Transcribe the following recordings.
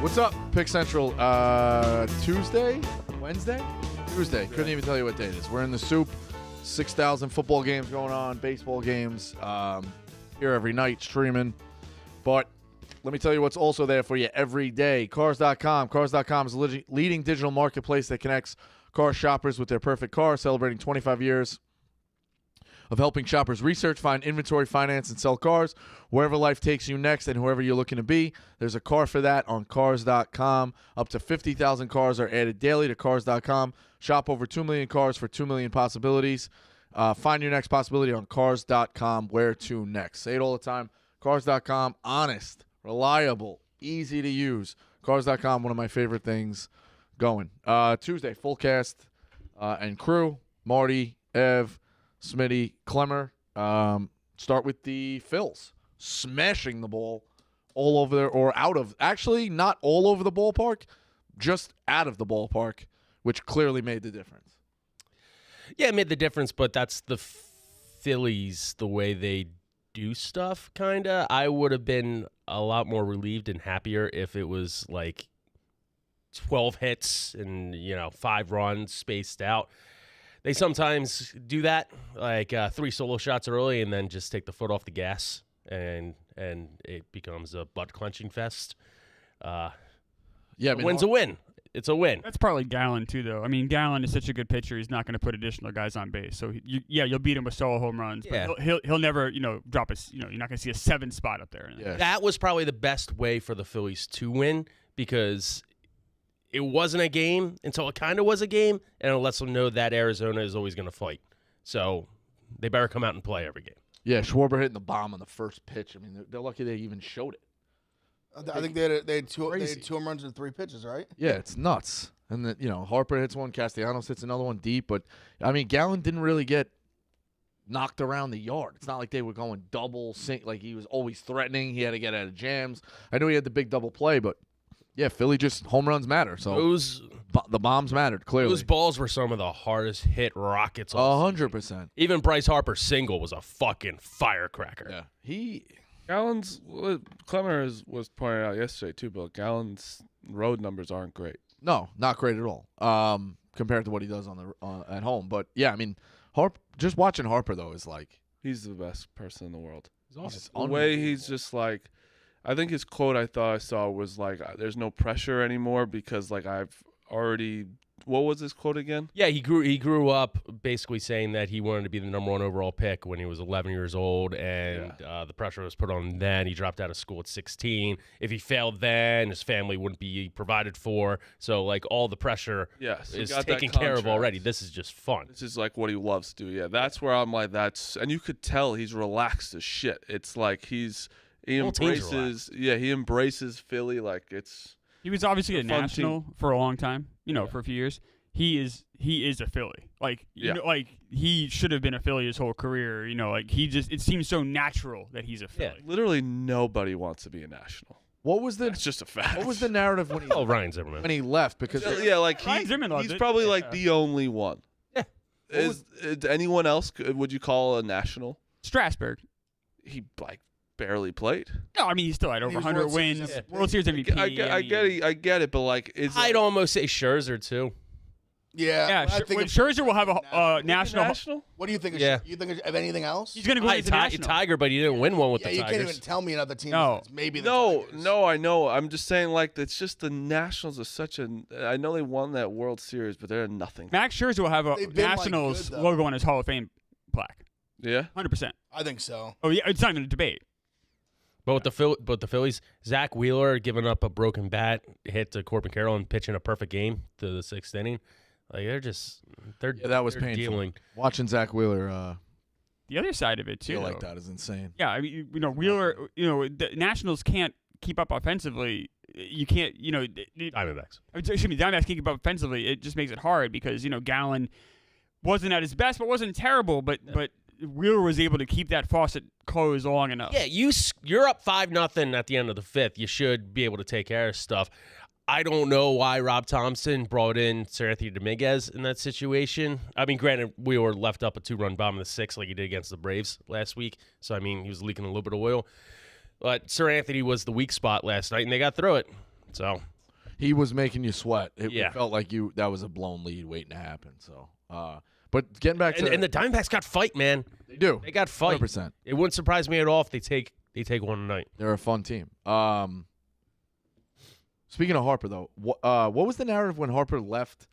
What's up, Pick Central? Tuesday? Wednesday? Tuesday. Couldn't even tell you what day it is. We're in the soup. 6,000 football games going on, baseball games. Here every night streaming. But let me tell you what's also there for you every day. Cars.com. Cars.com is a leading digital marketplace that connects car shoppers with their perfect car, celebrating 25 years of helping shoppers research, find inventory, finance, and sell cars wherever life takes you next and whoever you're looking to be. There's a car for that on Cars.com. Up to 50,000 cars are added daily to Cars.com. Shop over 2 million cars for 2 million possibilities. Find your next possibility on Cars.com. Where to next? Say it all the time. Cars.com, honest, reliable, easy to use. Cars.com, one of my favorite things going. Tuesday, full cast and crew. Marty, Ev, Smitty, Clemmer. Start with the Phils smashing the ball all over there, or out of, actually not all over the ballpark, just out of the ballpark, which clearly made the difference. Yeah, it made the difference, but that's the Phillies, the way they do stuff, kind of. I would have been a lot more relieved and happier if it was like 12 hits and, 5 runs spaced out. They sometimes do that, like 3 solo shots early and then just take the foot off the gas, and it becomes a butt-clenching fest. A win's a win. It's a win. That's partly Gallen, too, though. I mean, Gallen is such a good pitcher, he's not going to put additional guys on base. So, you'll beat him with solo home runs, but he'll never, drop a, you're not going to see a 7 spot up there. Yeah. That was probably the best way for the Phillies to win, because it wasn't a game until it kind of was a game, and it lets them know that Arizona is always going to fight. So they better come out and play every game. Yeah, Schwarber hitting the bomb on the first pitch. I mean, they're lucky they even showed it. I think they had two home runs in 3 pitches, right? Yeah, it's nuts. And then, Harper hits one, Castellanos hits another one deep. But, I mean, Gallen didn't really get knocked around the yard. It's not like they were going double sync. Like, he was always threatening. He had to get out of jams. I know he had the big double play, but, yeah, Philly just home runs matter. So the bombs mattered, clearly. Those balls were some of the hardest hit rockets. 100%. Even Bryce Harper's single was a fucking firecracker. Yeah. Gallen's, Clemmer was pointing out yesterday too, but Gallen's road numbers aren't great. No, not great at all compared to what he does at home. But, yeah, I mean, just watching Harper, though, is like. He's the best person in the world. He's awesome. The way he's just like, I think his quote I thought I saw was like, there's no pressure anymore because like I've already, what was his quote again? Yeah, he grew up basically saying that he wanted to be the number 1 overall pick when he was 11 years old, and the pressure was put on him then. He dropped out of school at 16. If he failed then, his family wouldn't be provided for. So, like, all the pressure is taken care of already. This is just fun. This is, like, what he loves to do. Yeah, that's where I'm like, and you could tell he's relaxed as shit. It's like he embraces Philly like it's. He was obviously a national for a long time, for a few years. He is a Philly. Like, like he should have been a Philly his whole career. It seems so natural that he's a Philly. Yeah, literally nobody wants to be a national. That's just a fact. What was the narrative when he Ryan Zimmerman when he left? Because Ryan Zimmerman he's probably the only one. Yeah. Is anyone else? Would you call a national? Strasburg. He barely played. No, I mean he still had over 100 wins. World Series MVP. I get it, but like, I'd almost say Scherzer too. Yeah. Scherzer will have a national. What do you think? You think of anything else? He's going to go into national. Tiger, but he didn't win one with the Tigers. You can't even tell me another team. No. Maybe the Tigers. No, I know. I'm just saying, like, it's just the Nationals are such a. I know they won that World Series, but they're nothing. Max Scherzer will have a Nationals logo on his Hall of Fame plaque. Yeah, 100%. I think so. Oh yeah, it's not even a debate. But with the Phillies, Zach Wheeler giving up a broken bat hit to Corbin Carroll and pitching a perfect game to the 6th inning. Like that was painful. Dealing. Watching Zach Wheeler. The other side of it too. Feel like that is insane. Yeah, I mean, Wheeler. The Nationals can't keep up offensively. You can't. Diamondbacks. Excuse me, Diamondbacks can't keep up offensively. It just makes it hard because Gallen wasn't at his best, but wasn't terrible. But Wheeler was able to keep that faucet closed long enough. Yeah, you're up 5-0 at the end of the 5th. You should be able to take care of stuff. I don't know why Rob Thompson brought in Sir Anthony Dominguez in that situation. I mean, granted, Wheeler left up a 2-run bomb in the 6th like he did against the Braves last week. So, I mean, he was leaking a little bit of oil. But Sir Anthony was the weak spot last night, and they got through it. So he was making you sweat. It Yeah. felt like that was a blown lead waiting to happen. So, but getting back to and the Diamondbacks got fight, man. They do. They got fight. 100%. It wouldn't surprise me at all if they take one tonight. They're a fun team. Speaking of Harper, though, what was the narrative when Harper left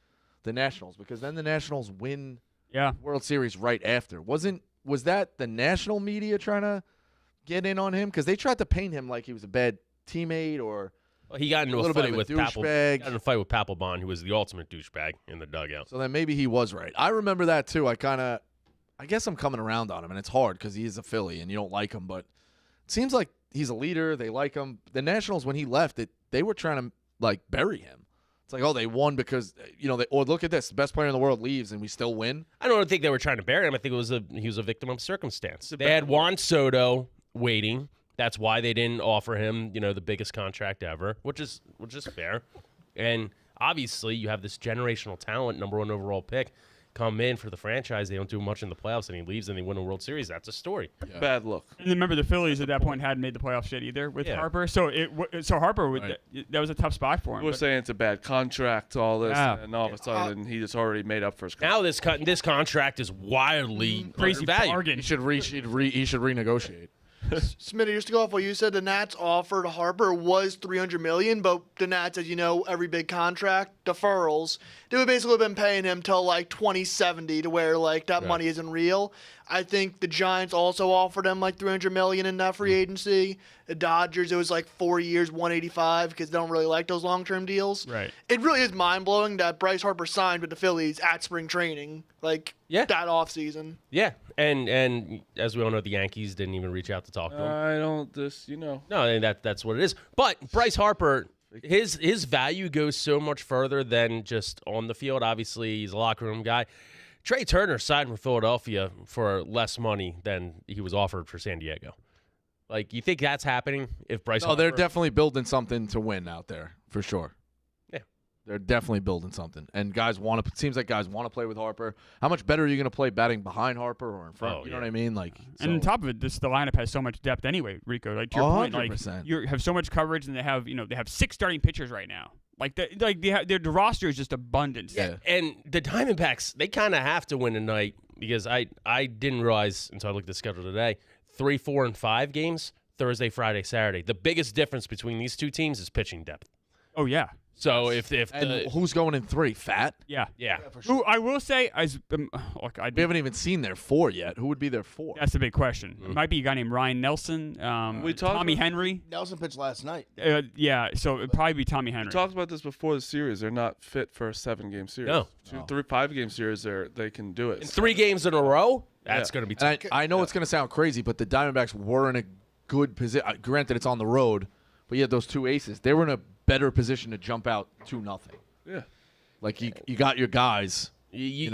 the Nationals? Because then the Nationals win World Series right after. Was that the national media trying to get in on him? Because they tried to paint him like he was a bad teamate or he got into a little fight bit of with a douchebag. Got in a fight with Papelbon, who was the ultimate douchebag in the dugout. So then maybe he was right. I remember that too. I guess I'm coming around on him, and it's hard because he is a Philly and you don't like him, but it seems like he's a leader. They like him. The Nationals, when he left, they were trying to like bury him. It's like, oh, they won because or look at this, the best player in the world leaves and we still win. I don't think they were trying to bury him. I think he was a victim of circumstance. They had Juan Soto waiting. That's why they didn't offer him, the biggest contract ever, which is fair. And obviously, you have this generational talent, number 1 overall pick, come in for the franchise. They don't do much in the playoffs, and he leaves, and they win a World Series. That's a story. Yeah. Bad look. And remember, the Phillies at that point hadn't made the playoffs yet either with Harper. So Harper, that was a tough spot for him. We're saying it's a bad contract, all this, and all of a sudden he just already made up for his contract. Now this contract is wildly crazy bargain. He should renegotiate. Smitty, just to go off what you said, the Nats offer to Harper was $300 million, but the Nats, as you know, every big contract deferrals, they would basically have been paying him till like 2070 to where like that money isn't real. I think the Giants also offered him like $300 million in that free agency. The Dodgers, it was like 4 years, 185 because they don't really like those long-term deals. Right. It really is mind-blowing that Bryce Harper signed with the Phillies at spring training, that offseason. Yeah, and as we all know, the Yankees didn't even reach out to talk to him. I don't No, that's what it is. But Bryce Harper, his value goes so much further than just on the field. Obviously, he's a locker room guy. Trey Turner signed with Philadelphia for less money than he was offered for San Diego. Like, you think that's happening if Bryce Harper... they're definitely building something to win out there, for sure. Yeah. They're definitely building something. And it seems like guys want to play with Harper. How much better are you going to play batting behind Harper or in front? You know what I mean? And on top of it, the lineup has so much depth anyway, Rico. Like, to your point, like, you have so much coverage, and they have 6 starting pitchers right now. The roster is just abundant. Yeah. And the Diamondbacks, they kind of have to win tonight because I didn't realize until I looked at the schedule today, 3, 4, and 5 games, Thursday, Friday, Saturday. The biggest difference between these two teams is pitching depth. Oh, yeah. So who's going in 3? Fat? Yeah. For sure. Who I will say, we haven't even seen their 4 yet. Who would be their 4? That's the big question. It might be a guy named Ryan Nelson, Tommy Henry. Nelson pitched last night. So it'd probably be Tommy Henry. We talked about this before the series. They're not fit for a 7-game series. No. 5-game series, they can do it. In 3 games in a row, that's going to be tough. I know it's going to sound crazy, but the Diamondbacks were in a good position. Granted, it's on the road, but you had those 2 aces. They were in a better position to jump out 2-0. Yeah. Like, you got your guys. You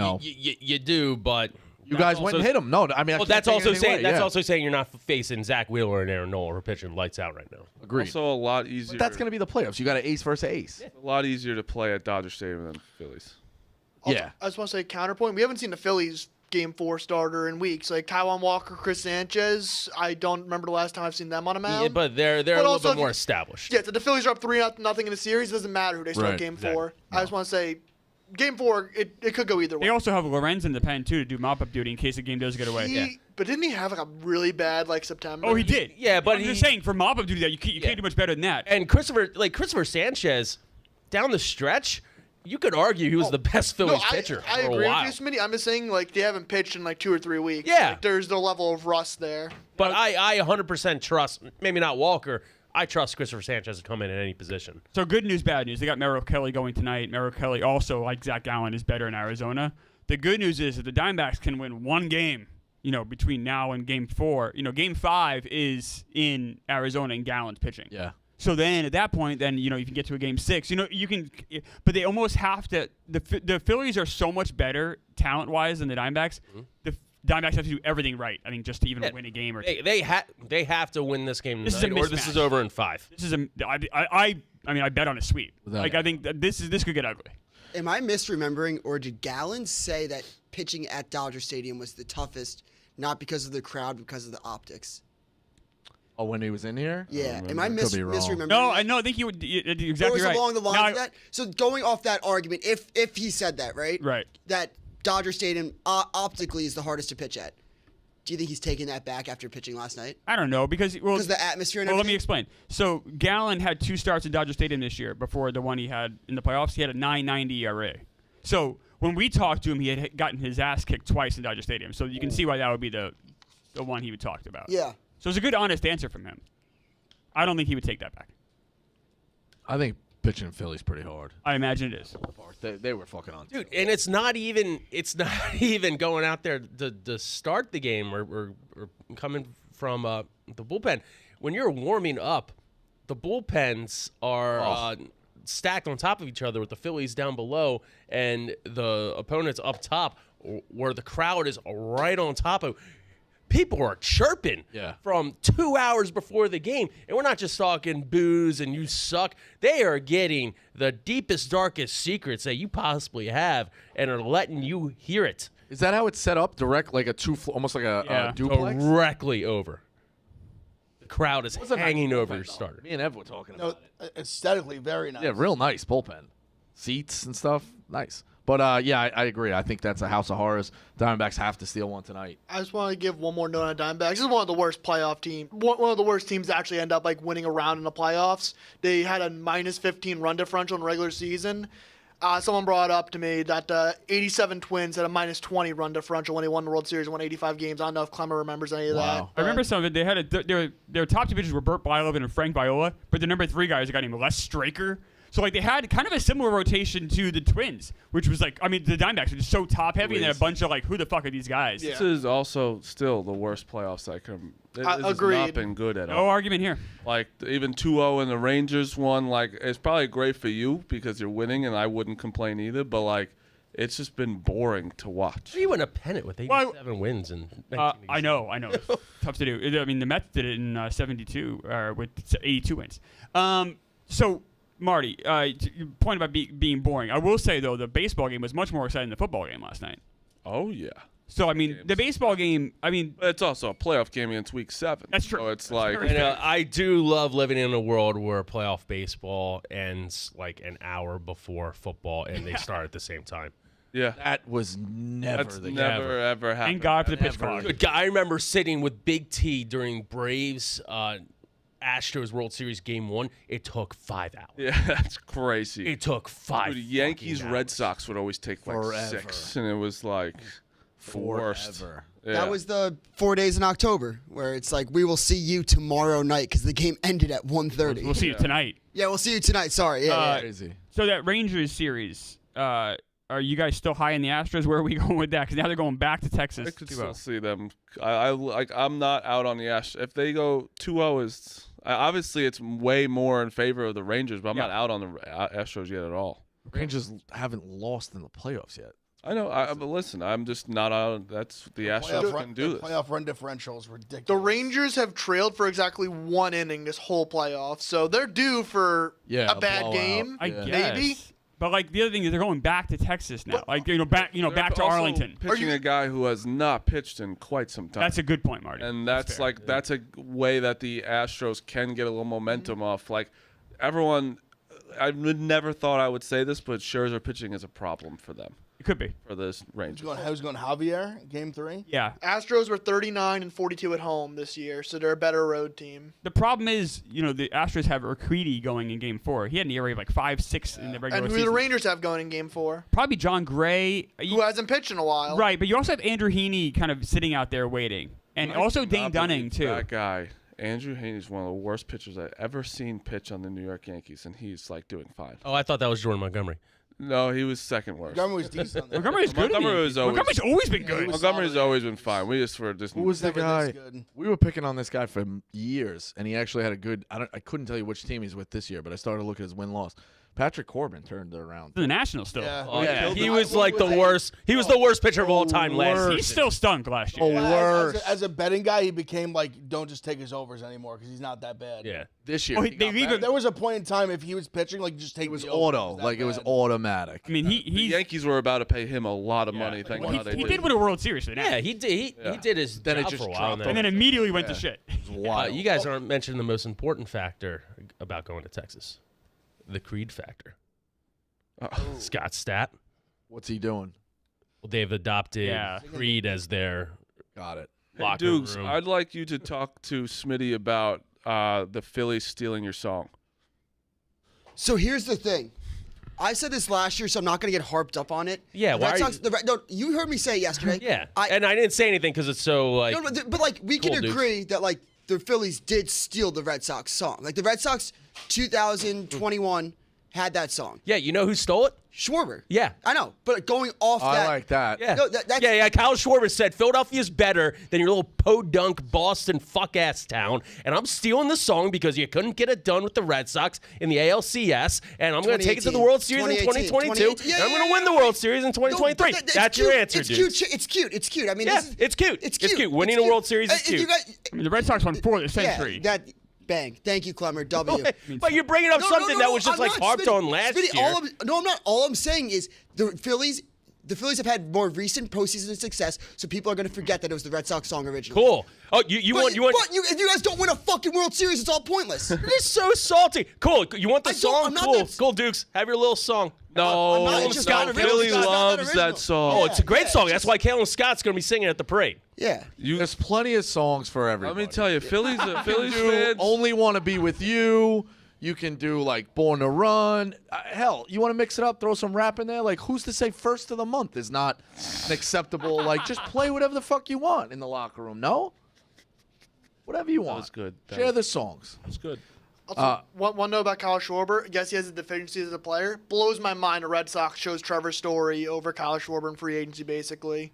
do, but you guys went and hit them. No, I mean, that's also saying you're not facing Zach Wheeler and Aaron Nola who are pitching lights out right now. Agreed. Also, a lot easier. But that's going to be the playoffs. You got an ace versus ace. A lot easier to play at Dodger Stadium than Phillies. Also, I just want to say counterpoint. We haven't seen the Phillies Game 4 starter in weeks. Like Taijuan Walker, Chris Sanchez. I don't remember the last time I've seen them on a mound. Yeah, but they're a little bit more established. Yeah, so the Phillies are up 3-0 in the series. It doesn't matter who they start Game 4. Exactly. I just want to say, Game 4, it could go either way. They also have Lorenz in the pen too to do mop-up duty in case the game does get away. But didn't he have like a really bad September? Oh, he did. Yeah, but I'm just saying for mop-up duty that you can't do much better than that. And Christopher Sanchez down the stretch. You could argue he was the best Phillies pitcher I for agree a while. with you, Smitty. I'm just saying, they haven't pitched in 2 or 3 weeks. Yeah. There's the level of rust there. But I 100% trust, maybe not Walker, I trust Christopher Sanchez to come in at any position. So good news, bad news. They got Merrill Kelly going tonight. Merrill Kelly also, like Zach Gallen, is better in Arizona. The good news is that the Diamondbacks can win 1 game, between now and Game 4. Game 5 is in Arizona and Gallen's pitching. Yeah. So then at that point, you can get to a Game 6. You can, but they almost have to. The Phillies are so much better talent-wise than the Diamondbacks. Mm-hmm. The Diamondbacks have to do everything right, I think, just to even win a game or two. They have to win this game tonight, or this is over in 5. This is I bet on a sweep. I think that this could get ugly. Am I misremembering, or did Gallen say that pitching at Dodger Stadium was the toughest, not because of the crowd, but because of the optics? Oh, when he was in here? Yeah. Am I Could be wrong. misremembering? No, that? I think he would. You're Or exactly was right. along the lines Now, of that. So going off that argument, if he said that, right? Right. That Dodger Stadium optically is the hardest to pitch at. Do you think he's taking that back after pitching last night? I don't know because The atmosphere and Well, let everything? me explain. So Gallen had 2 starts in Dodger Stadium this year. Before the one he had in the playoffs, he had a 9.90 ERA. So when we talked to him, he had gotten his ass kicked twice in Dodger Stadium. So you can see why that would be the one he would talked about. Yeah. So it's a good, honest answer from him. I don't think he would take that back. I think pitching in Philly's pretty hard. I imagine it is. They were fucking on. Dude, and it's not even going out there to start the game or coming from the bullpen. When you're warming up, the bullpens are stacked on top of each other with the Phillies down below and the opponents up top, where the crowd is right on top of. People are chirping from 2 hours before the game. And we're not just talking booze and you suck. They are getting the deepest, darkest secrets that you possibly have and are letting you hear it. Is that how it's set up? Direct, like almost like a duplex? Directly over. The crowd is hanging over your starter. Me and Ev were talking about it. Aesthetically, very nice. Yeah, real nice bullpen. Seats and stuff, nice. But, I agree. I think that's a house of horrors. Diamondbacks have to steal one tonight. I just want to give one more note on Diamondbacks. This is one of the worst playoff teams. One of the worst teams to actually end up winning a round in the playoffs. They had a -15 run differential in the regular season. Someone brought up to me that the 87 Twins had a -20 run differential when they won the World Series and won 85 games. I don't know if Clemmer remembers any of that. I remember some of it. They had their top two pitchers were Burt Blyleven and Frank Viola, but the number 3 guy is a guy named Les Straker. So they had kind of a similar rotation to the Twins, which was the Diamondbacks were just so top heavy, and then a bunch of who the fuck are these guys? Yeah. This is also still the worst playoffs I can. This has Agreed. not been good at No all. argument here. Even 2-0 and the Rangers won. It's probably great for you because you're winning, and I wouldn't complain either. But it's just been boring to watch. You win a pennant with 87 wins in 1986. I know. It's tough to do. I mean, the Mets did it in 72 with 82 wins. So. Marty, your point about being boring. I will say, though, the baseball game was much more exciting than the football game last night. Oh, yeah. So, the baseball game, But it's also a playoff game against Week 7. That's true. So it's I do love living in a world where playoff baseball ends an hour before football and they start at the same time. Yeah. That was never That's the never, ever happened. Thank God for the pitch clock. Good guy. I remember sitting with Big T during Braves Astros World Series Game 1. It took 5 hours. Yeah, that's crazy. It took 5 Dude, Yankees, fucking Red hours. Sox would always take Forever. 6, and it was the worst. Forever. Yeah. That was the 4 days in October where it's we will see you tomorrow night because the game ended at 1:30. We'll see you tonight. Yeah, we'll see you tonight. Sorry. Yeah. Crazy. So that Rangers series, are you guys still high in the Astros? Where are we going with that? Because now they're going back to Texas. I could 2-0. still see them. I'm not out on the Astros. If they go 2-0, obviously it's way more in favor of the Rangers, but I'm not out on the Astros yet at all. Rangers haven't lost in the playoffs yet. I know. But listen, I'm just not out. That's the Astros can do this. Playoff run differential is ridiculous. The Rangers have trailed for exactly 1 inning this whole playoff, so they're due for Yeah, a bad blowout. game. I Yeah. guess. Maybe. But the other thing is they're going back to Texas now. Back They're back to also Arlington. Pitching a guy who has not pitched in quite some time. That's a good point, Marty. And that's fair. that's a way that the Astros can get a little momentum off. Everyone, I would never thought I would say this, but Scherzer pitching is a problem for them, It could be. for this Rangers. Who's going Javier? Game 3. Yeah. Astros were 39 and 42 at home this year, so they're a better road team. The problem is, the Astros have Urquidy going in Game 4. He had an ERA of 5.6 in the regular And who do season. the Rangers have going in Game 4? Probably John Gray. Who hasn't pitched in a while. Right, but you also have Andrew Heaney kind of sitting out there waiting. And also Dane Dunning, too. That guy, Andrew Heaney, is one of the worst pitchers I've ever seen pitch on the New York Yankees, and he's doing fine. Oh, I thought that was Jordan Montgomery. No, he was second worst. Montgomery was decent. on that. Montgomery's good. Montgomery's Montgomery's always been good. Montgomery's always been fine. We just were just. Who was the Never guy? this good. We were picking on this guy for years, and he actually had a good. I couldn't tell you which team he's with this year, but I started looking at his win-loss. Patrick Corbin turned it around. The Nationals still. Yeah. Oh, yeah. killed He him. was like the worst. He was the worst pitcher of all time last He season. still stunk last year. Oh, Yeah, worse. as a betting guy, he became like, don't just take his overs anymore because he's not that bad. Yeah. This year, Oh, he they got leave better. him- There was a point in time if he was pitching, like just take It was the overs. auto, That like it was bad. automatic. I mean, The he's Yankees were about to pay him a lot of money. Thank well, God they he did. did win a World Series for the Yeah, Nationals. he did. He did his Then it job just for a while. dropped And then immediately went to shit. It was wild. You guys aren't mentioning the most important factor about going to Texas, the Creed factor. Scott Stapp. What's he doing? Well, they've adopted Creed as their Got it. Hey, locker Dukes, room. I'd like you to talk to Smitty about the Phillies stealing your song. So here's the thing. I said this last year, so I'm not going to get harped up on it. Yeah, The why Red are you- Sox, no, you heard me say it yesterday. Yeah, I, and I didn't say anything because it's so like. no, but like we can Cool, dude. agree that like the Phillies did steal the Red Sox song. Like the Red Sox 2021 had that song. Yeah, you know who stole it? Schwarber. Yeah. I know, but going off I that. like that. Yeah, No, that's- yeah. Kyle Schwarber said Philadelphia's better than your little podunk Boston fuck-ass town, and I'm stealing the song because you couldn't get it done with the Red Sox in the ALCS, and I'm going to take it to the World Series in 2022, and I'm going to win the World Series in 2023. No, That's your answer, it's dude. cute. It's cute. It's cute. I mean, Yeah, this is, it's cute. It's It's cute. cute. Winning It's a World Series is If you cute. guys, I mean, the Red Sox won for the century. Yeah, that bang. Thank you, Clemmer. W. But you're bringing up something that was just I'm like not, harped Smitty. on last Smitty, year. I'm not. All I'm saying is the Phillies have had more recent postseason success, so people are going to forget that it was the Red Sox song originally. Cool. Oh, you want If you guys don't win a fucking World Series, it's all pointless. You're so salty. Cool. You want the I don't- song? I'm not Cool. that- Cool, Dukes. Have your little song. No, I'm not- it's just no, not original. Philly It's not that loves original. that song. Oh, it's a great yeah, song. it's That's why Kalen Scott's going to be singing at the parade. Yeah. There's plenty of songs for everybody. Let me tell you, Phillies You fans. only want to be with you. You can do like Born to Run. Hell, you want to mix it up, throw some rap in there. Like, who's to say first of the month is not an acceptable? Like, just play whatever the fuck you want in the locker room. No, whatever you want. was good. That Share was- the songs. That's good. Also, one note about Kyle Schwarber. I guess he has a deficiency as a player. Blows my mind. A Red Sox chose Trevor Story over Kyle Schwarber in free agency, basically.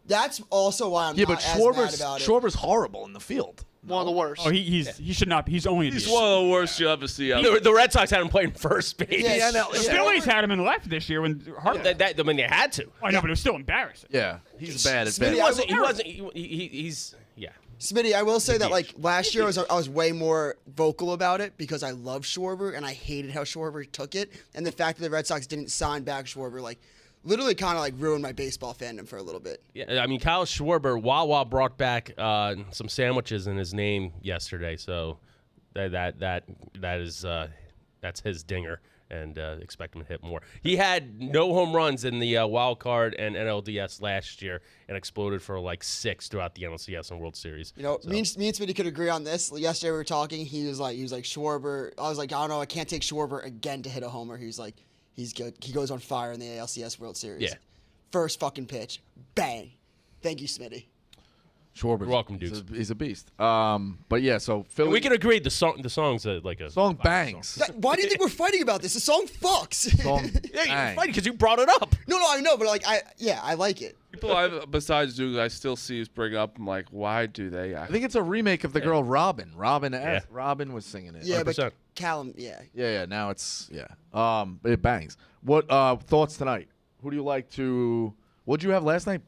That's also why I'm Yeah, not but as mad about it. Schwarber's horrible in the field. One of the worst. Oh, he should not. He's only. He's one of the worst you ever see. The Red Sox had him playing first base. Yeah, The Phillies had him in left this year when Hart. I mean, they had to. I know, but it was still embarrassing. Yeah, he's bad at Smitty, bad. I- He wasn't. He's yeah. Smitty, I will say that like last year I was way more vocal about it because I love Schwarber and I hated how Schwarber took it, and the fact that the Red Sox didn't sign back Schwarber like literally kind of like ruined my baseball fandom for a little bit. Yeah, I mean, Kyle Schwarber, Wawa brought back some sandwiches in his name yesterday, so that's his dinger, and expect him to hit more. He had no home runs in the wild card and NLDS last year, and exploded for like 6 throughout the NLCS and World Series. You know, So- me and Smitty could agree on this. Yesterday we were talking. He was like Schwarber. I was like, I don't know, I can't take Schwarber again to hit a homer. He was like, he's good. He goes on fire in the ALCS World Series. Yeah. First fucking pitch, bang. Thank you, Smitty. Schwarber's You're welcome, he's a beast. But yeah, so Philly. we can agree the song's like a song bangs. Why do you think we're fighting about this? The song fucks. Song Yeah, you're bang. fighting because you brought it up. No, I know, but like I like it. People besides Duke, I still see us bring up. I'm like, why do they? I think it's a remake of the girl Robin. Robin S. Yeah. Robin was singing it. Yeah, 100%. but Callum, yeah. Yeah. Now it's but it bangs. What thoughts tonight? Who do you like to? What'd you have last night?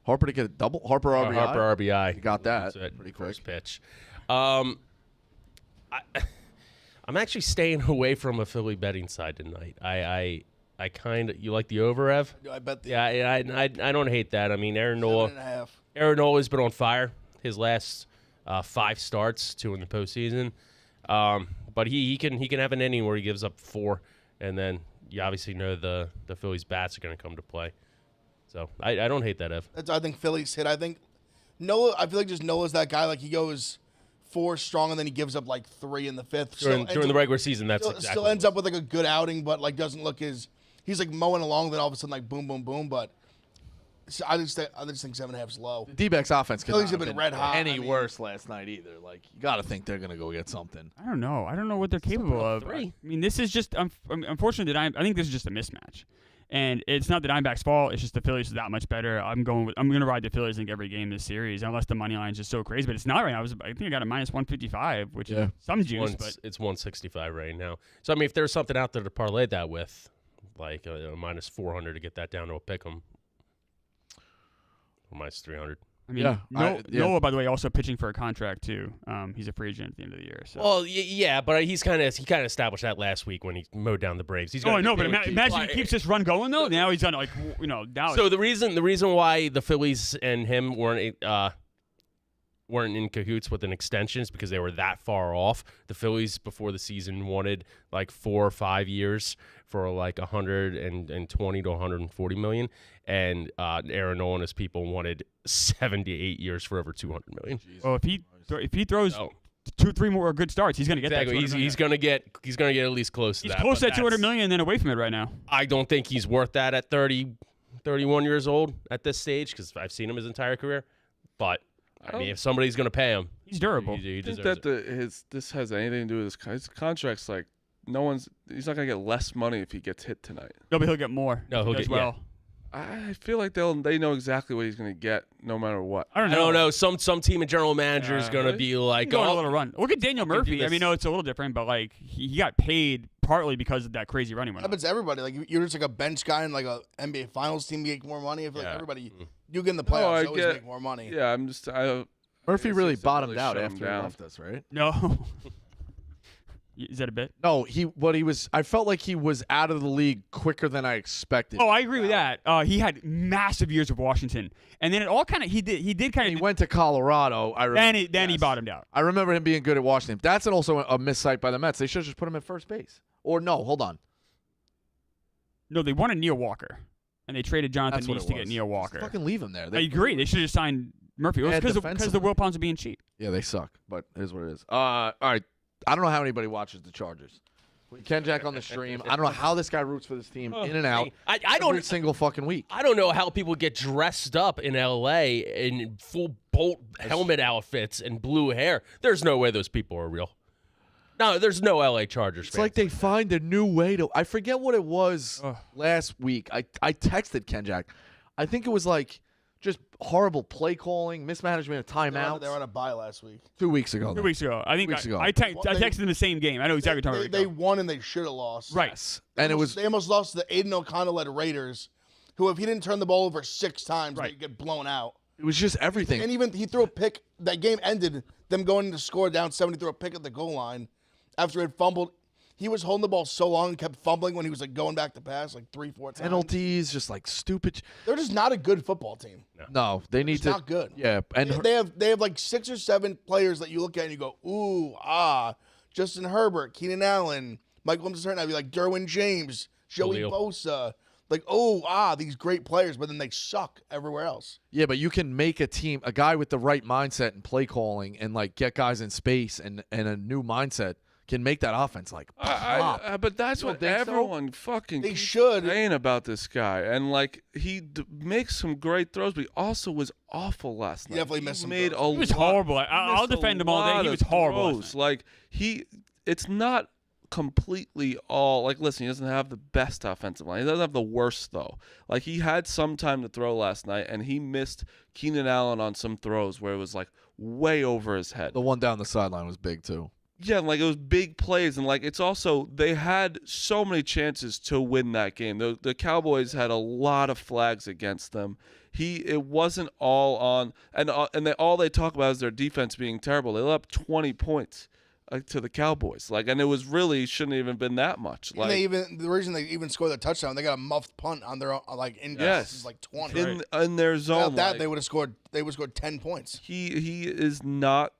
Harper to get a double. Harper RBI. Harper RBI. You got that. That's it. Pretty quick. First pitch. I'm actually staying away from a Philly betting side tonight. I kind of, you like the over, Ev? I bet the Yeah, I don't hate that. I mean, Aaron 7.5. Nola. Aaron Nola's been on fire. His last 5 starts, 2 in the postseason. But he can have an inning where he gives up 4, and then you obviously know the Phillies bats are going to come to play. So I don't hate that, Ev. I think Phillies hit. I think Nola. I feel like just Nola's that guy. Like he goes 4 strong and then he gives up like 3 in the 5th. During the regular season, that's exactly still ends up with like a good outing, but like doesn't look as he's like mowing along. Then all of a sudden like boom, boom, boom. But I just think 7.5 is low. The D-backs offense could Phillies not have have been red hot. any I mean- worse last night either. Like you got to think they're gonna go get something. I don't know. I don't know what they're capable of. 3. I mean, this is just unfortunately. I think this is just a mismatch. And it's not the Diamondbacks' fault. It's just the Phillies is that much better. I'm going to ride the Phillies, I think, every game this series, unless the money line is just so crazy. But it's not right now. I think I got a minus 155, which is some juice. But it's 165 right now. So I mean, if there's something out there to parlay that with, like minus 400 to get that down to a pick'em, or minus 300. I mean, Noah, by the way, also pitching for a contract too. He's a free agent at the end of the year. So. Well, yeah, but he kind of established that last week when he mowed down the Braves. I know, but imagine he keeps this run going though. Now he's gonna now. So the reason why the Phillies and him weren't in cahoots with an extension is because they were that far off. The Phillies before the season wanted like 4 or 5 years for like 120 to 140 million, and Aaron Nola and his people wanted 7 to 8 years for over 200 million. Well, if he throws 2-3 more good starts, he's going to get exactly. that. He's going to get at least close to that. He's close to that 200 million and then away from it right now. I don't think he's worth that at 31 years old at this stage because I've seen him his entire career. But I mean, if somebody's going to pay him, he's durable. He think deserves that this has anything to do with his contract's like he's not going to get less money if he gets hit tonight. No, but he'll get more. No, he'll get well. I feel like they know exactly what he's going to get no matter what. I don't know. Some team and general manager is going to be like, on a little run. Look at Daniel Murphy. I mean, no, it's a little different, but like he got paid partly because of that crazy running. Happens to everybody. Like you're just like a bench guy in like a NBA Finals team, you make more money. I feel like everybody, you get in the playoffs, you always make more money. Yeah, Murphy really bottomed out after he left us, right? No. Is that a bit? No, I felt like he was out of the league quicker than I expected. Oh, I agree with that. He had massive years of Washington, and then it all kind of he went to Colorado. Then he bottomed out. I remember him being good at Washington. That's also a missight by the Mets. They should have just put him at first base. Or no, hold on. No, they wanted Neil Walker, and they traded Jonathan Neese to get Neil Walker. Just fucking leave him there. I agree. They should have signed Murphy. It was because the Wilpons are being cheap. Yeah, they suck, but it is what it is. All right. I don't know how anybody watches the Chargers. Ken Jack on the stream. I don't know how this guy roots for this team in and out every single fucking week. I don't know how people get dressed up in L.A. in full Bolt helmet outfits and blue hair. There's no way those people are real. No, there's no L.A. Chargers fans. It's like they find a new way to – I forget what it was last week. I texted Ken Jack. I think it was like just horrible play calling, mismanagement of timeouts. They were on a bye last week. 2 weeks ago. 2 weeks ago. I think I texted them the same game. I know exactly what you're talking about. They won and they should have lost. Right. Yes. They almost lost to the Aiden O'Connell-led Raiders, who if he didn't turn the ball over 6 times, they'd get blown out. It was just everything. And even he threw a pick. That game ended, them going to score down 70, threw a pick at the goal line after he had fumbled. He was holding the ball so long and kept fumbling when he was like going back to pass like 3-4 times. Penalties, just like stupid. They're just not a good football team. No, they need to. Not good. Yeah, and they have like 6 or 7 players that you look at and you go, ooh, Justin Herbert, Keenan Allen, Michael Williams, I'd be like Derwin James, Joey Bosa, like these great players, but then they suck everywhere else. Yeah, but you can make a team, a guy with the right mindset and play calling, and like get guys in space and a new mindset. Can make that offense like pop. But that's what everyone fucking should saying about this guy. And like he makes some great throws, but he also was awful last night. He definitely missed some throws. He was horrible. I'll defend him all day. He was horrible. Like it's not completely all like. Listen, he doesn't have the best offensive line. He doesn't have the worst though. Like he had some time to throw last night, and he missed Keenan Allen on some throws where it was like way over his head. The one down the sideline was big too. Yeah, like it was big plays, and like it's also they had so many chances to win that game. The Cowboys had a lot of flags against them. It wasn't all on, and all they talk about is their defense being terrible. They let up 20 points to the Cowboys, and it was really shouldn't have even been that much. And the reason they even scored the touchdown, they got a muffed punt on their index, like 20 in their zone. Without that, they would have scored. They would have scored 10 points. He is not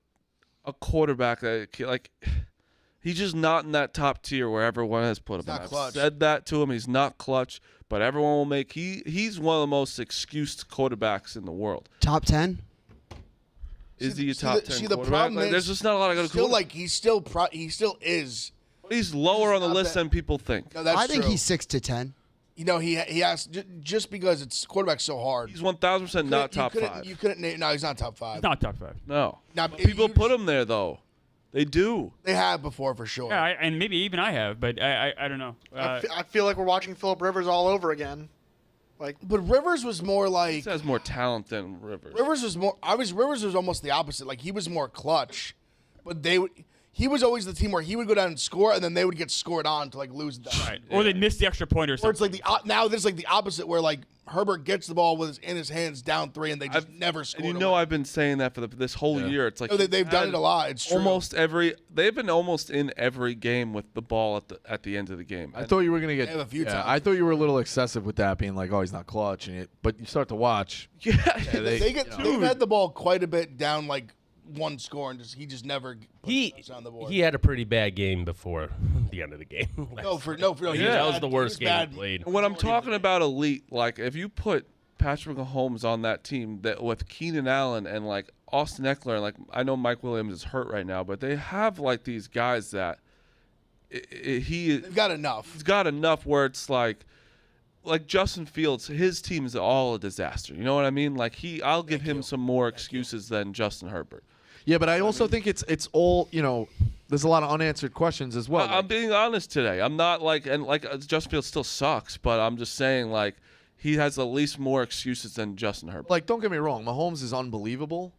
a quarterback that he's just not in that top tier where everyone has put him. I've said that to him. He's not clutch, but everyone will make. He's one of the most excused quarterbacks in the world. Top 10. Is he a top 10 the problem is there's just not a lot of good quarterbacks. He still is. He's lower on the list than people think. No, that's I think true. he's 6 to 10. You know, he has just because it's quarterback's so hard. He's 1,000% not top 5. You couldn't. No, he's not top 5. It's not top 5. No. Now, people put him there though. They do. They have before for sure. Yeah, and maybe even I have, but I don't know. I feel like we're watching Phillip Rivers all over again. But Rivers was more like He has more talent than Rivers. Rivers was almost the opposite. Like he was more clutch, but he was always the team where he would go down and score, and then they would get scored on to like lose that. right. Or they missed the extra point or Or something. it's like now there's like the opposite where like Herbert gets the ball in his hands down 3, and they just never score. And I've been saying that for this whole year. It's like No, they've done it a lot. It's true. They've been almost in every game with the ball at the end of the game. I thought you were gonna get. They have a few times. I thought you were a little excessive with that, being like, "Oh, he's not clutch," but you start to watch. Yeah, they've had the ball quite a bit down like one score, and he just never puts on the board. He had a pretty bad game before the end of the game. Oh, That was the worst game he played. When I'm talking about elite, like if you put Patrick Mahomes on that team that with Keenan Allen and like Austin Eckler, and like I know Mike Williams is hurt right now, but they have like these guys that they've got enough. He's got enough where it's like Justin Fields, his team is all a disaster. You know what I mean? Like I'll give him some more excuses than Justin Herbert. Yeah, but I also think it's all, there's a lot of unanswered questions as well. I'm being honest today. I'm not Justin Fields still sucks, but I'm just saying like he has at least more excuses than Justin Herbert. Like, don't get me wrong, Mahomes is unbelievable,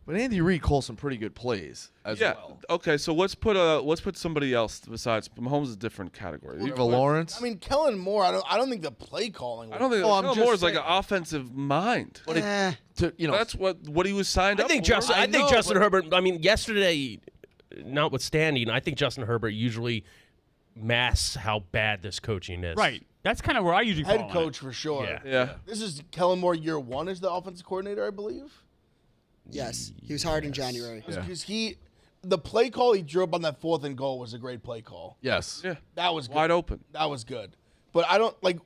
but Andy Reid calls some pretty good plays as well. Okay, so let's put somebody else besides Mahomes is a different category. Trevor Lawrence. I mean, Kellen Moore. I don't think the play calling. I don't think Kellen Moore is like an offensive mind. That's what he was signed up for. I think Justin Herbert. I mean, yesterday, notwithstanding, I think Justin Herbert usually masks how bad this coaching is. Right. That's kind of where I usually fall head coach for sure. Yeah. This is Kellen Moore year 1 as the offensive coordinator, I believe. Yes, he was hired in January. Because the play call he drew up on that 4th and goal was a great play call. Yes. Yeah. That was good. Wide open. That was good. But I don't like.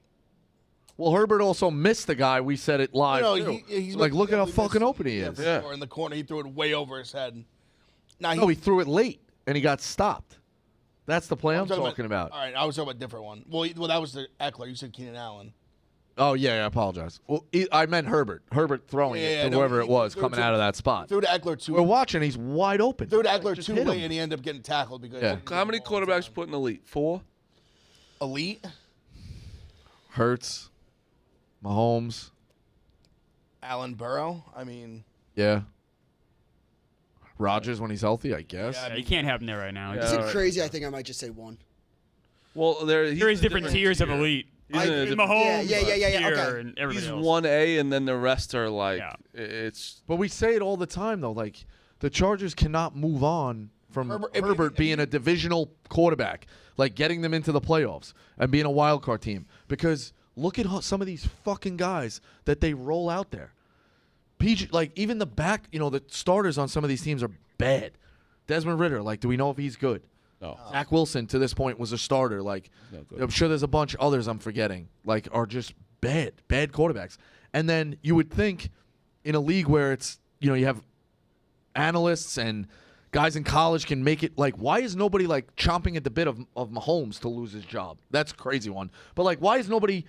Well, Herbert also missed the guy. We said it live. He's like, look at how fucking open he is. Yeah. In the corner, he threw it way over his head. He threw it late and he got stopped. That's the play I'm talking about. All right, I was talking about a different one. Well, that was the Eckler. You said Keenan Allen. Oh, yeah, I apologize. Well, I meant Herbert. Herbert throwing it to whoever it was coming out of that spot. Threw to Eckler too. We're watching. He's wide open. Threw to Eckler too late, and he ended up getting tackled because. How many quarterbacks put in elite? 4? Elite. Hurts, Mahomes, Allen Burrow. I mean. Yeah. Rodgers when he's healthy, I guess. Yeah, you can't have him there right now. Is it crazy? I think I might just say 1. Well, there is different tiers of elite. Mahomes, yeah. Okay. And everybody he's else. 1A, and then the rest are like it's. But we say it all the time, though. Like, the Chargers cannot move on from Herbert being a divisional quarterback, like getting them into the playoffs and being a wild card team. Because look at some of these fucking guys that they roll out there. Even the the starters on some of these teams are bad. Desmond Ridder, do we know if he's good? No. Zach Wilson, to this point, was a starter. I'm sure there's a bunch of others I'm forgetting, are just bad quarterbacks. And then you would think in a league where it's, you have analysts and guys in college can make it, why is nobody, chomping at the bit of Mahomes to lose his job? That's a crazy one. But, why is nobody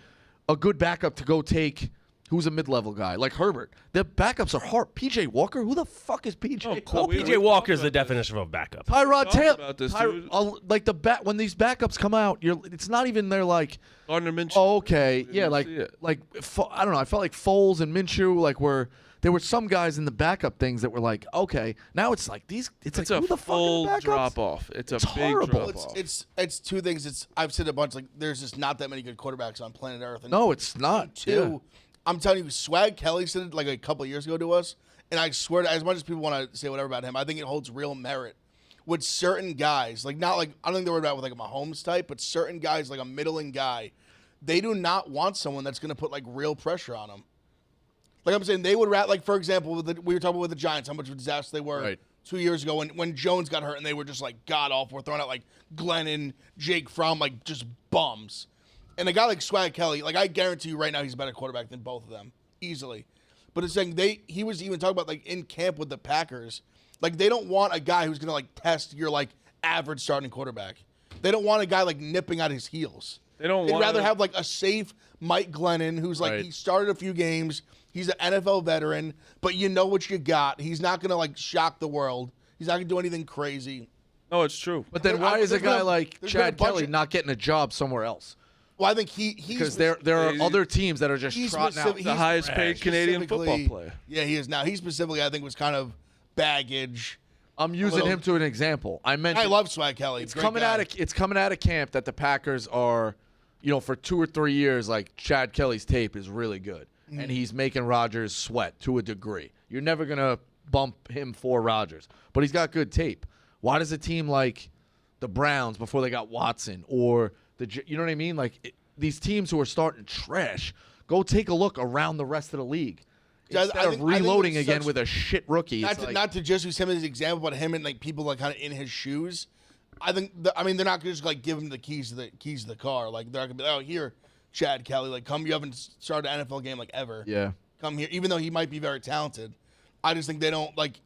a good backup to go take who's a mid-level guy? Like Herbert. The backups are hard. P.J. Walker? Who the fuck is P.J. Walker? Well, P.J. Walker is the definition of a backup. Tyrod Taylor. When these backups come out, it's not even they're like Gardner Minshew. Oh, okay, yeah, I don't know. I felt like Foles and Minshew there were some guys in the backup things that were like, okay, now it's like these. It's like, who the full fuck drop off. It's a big horrible. drop off. It's two things. I've said a bunch. There's just not that many good quarterbacks on planet Earth. And no, it's not. Two, I'm telling you, Swag Kelly said it a couple of years ago to us, and I swear, as much as people want to say whatever about him, I think it holds real merit with certain guys. I don't think they're worried about with a Mahomes type, but certain guys, like a middling guy, they do not want someone that's going to put real pressure on them. I'm saying, they would for example, we were talking about with the Giants, how much of a disaster they were 2 years ago when Jones got hurt and they were just god awful. We're throwing out Glennon, Jake Fromm, just bums. And a guy like Swag Kelly, I guarantee you right now he's a better quarterback than both of them, easily. But it's saying he was even talking about in camp with the Packers, they don't want a guy who's gonna test your average starting quarterback. They don't want a guy nipping at his heels. They'd rather have a safe Mike Glennon who's he started a few games. He's an NFL veteran, but you know what you got. He's not gonna shock the world. He's not going to do anything crazy. No, it's true. But then why is a guy like there's been a Chad bunch Kelly of- not getting a job somewhere else? Well, I think he's Because there are other teams that are just he's trotting out. specific- The he's highest paid Canadian football specifically- player. Yeah, he is now. He specifically, I think, was kind of baggage. I'm using him to an example. I love Swag Kelly. It's coming out of camp that the Packers are, for 2 or 3 years, like Chad Kelly's tape is really good, and he's making Rodgers sweat to a degree. You're never gonna bump him for Rodgers, but he's got good tape. Why does a team like the Browns before they got Watson or you know what I mean? Like these teams who are starting trash, go take a look around the rest of the league. Instead of reloading again with a shit rookie. Not to just use him as an example, but him and like people like kind of in his shoes. I think they're not gonna just like give him the keys to the car. Like they're not gonna be, oh, here, Chad Kelly, like come, you haven't started an NFL game like ever. Yeah. Come here, even though he might be very talented. I just think they don't like.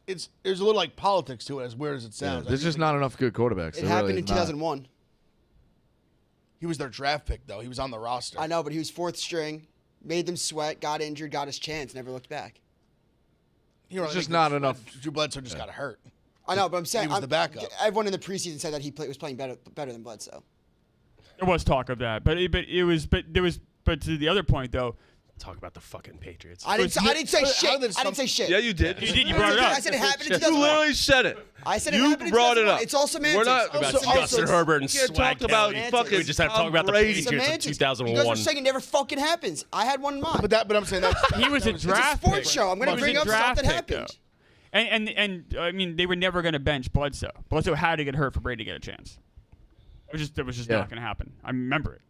There's a little like politics to it, as weird as it sounds. There's just not enough good quarterbacks. It happened in 2001. He was their draft pick though. He was on the roster. I know, but he was 4th string. Made them sweat, got injured, got his chance, never looked back. It's just not enough. Drew Bledsoe just got hurt. I know, but I'm saying He was the backup. Everyone in the preseason said that he was playing better than Bledsoe. There was talk of that, but to the other point though. Talk about the fucking Patriots. I didn't say shit. I didn't say shit. Yeah, you did. You did. You brought it up. I said it happened in You 2001. literally said it. I said it You happened in brought it 2001. up. It's all semantics. We're not about also- Justin Herbert and You can't Swag talk about Kelly. fucking We just have to talk Tom about the Brady. Patriots in Semantics. 2001. You guys are saying it never fucking happens. I had one in mind. But I'm saying that He was a it's a draft sports pick. show. I'm going He to was bring a up stuff draft that pick, happened. though. And I mean, they were never going to bench Bledsoe. Bledsoe had to get hurt for Brady to get a chance. It was just not going to happen. I remember it.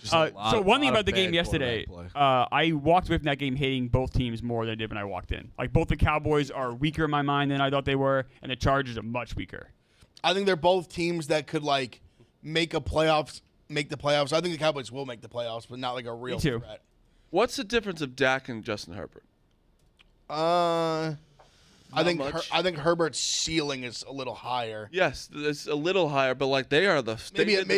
So one thing about the game yesterday, I walked away from that game hating both teams more than I did when I walked in. Like both the Cowboys are weaker in my mind than I thought they were, and the Chargers are much weaker. I think they're both teams that could like make the playoffs. I think the Cowboys will make the playoffs, but not like a real Me too. threat. What's the difference of Dak and Justin Herbert? I think much. I think Herbert's ceiling is a little higher. Yes, it's a little higher, but like they are the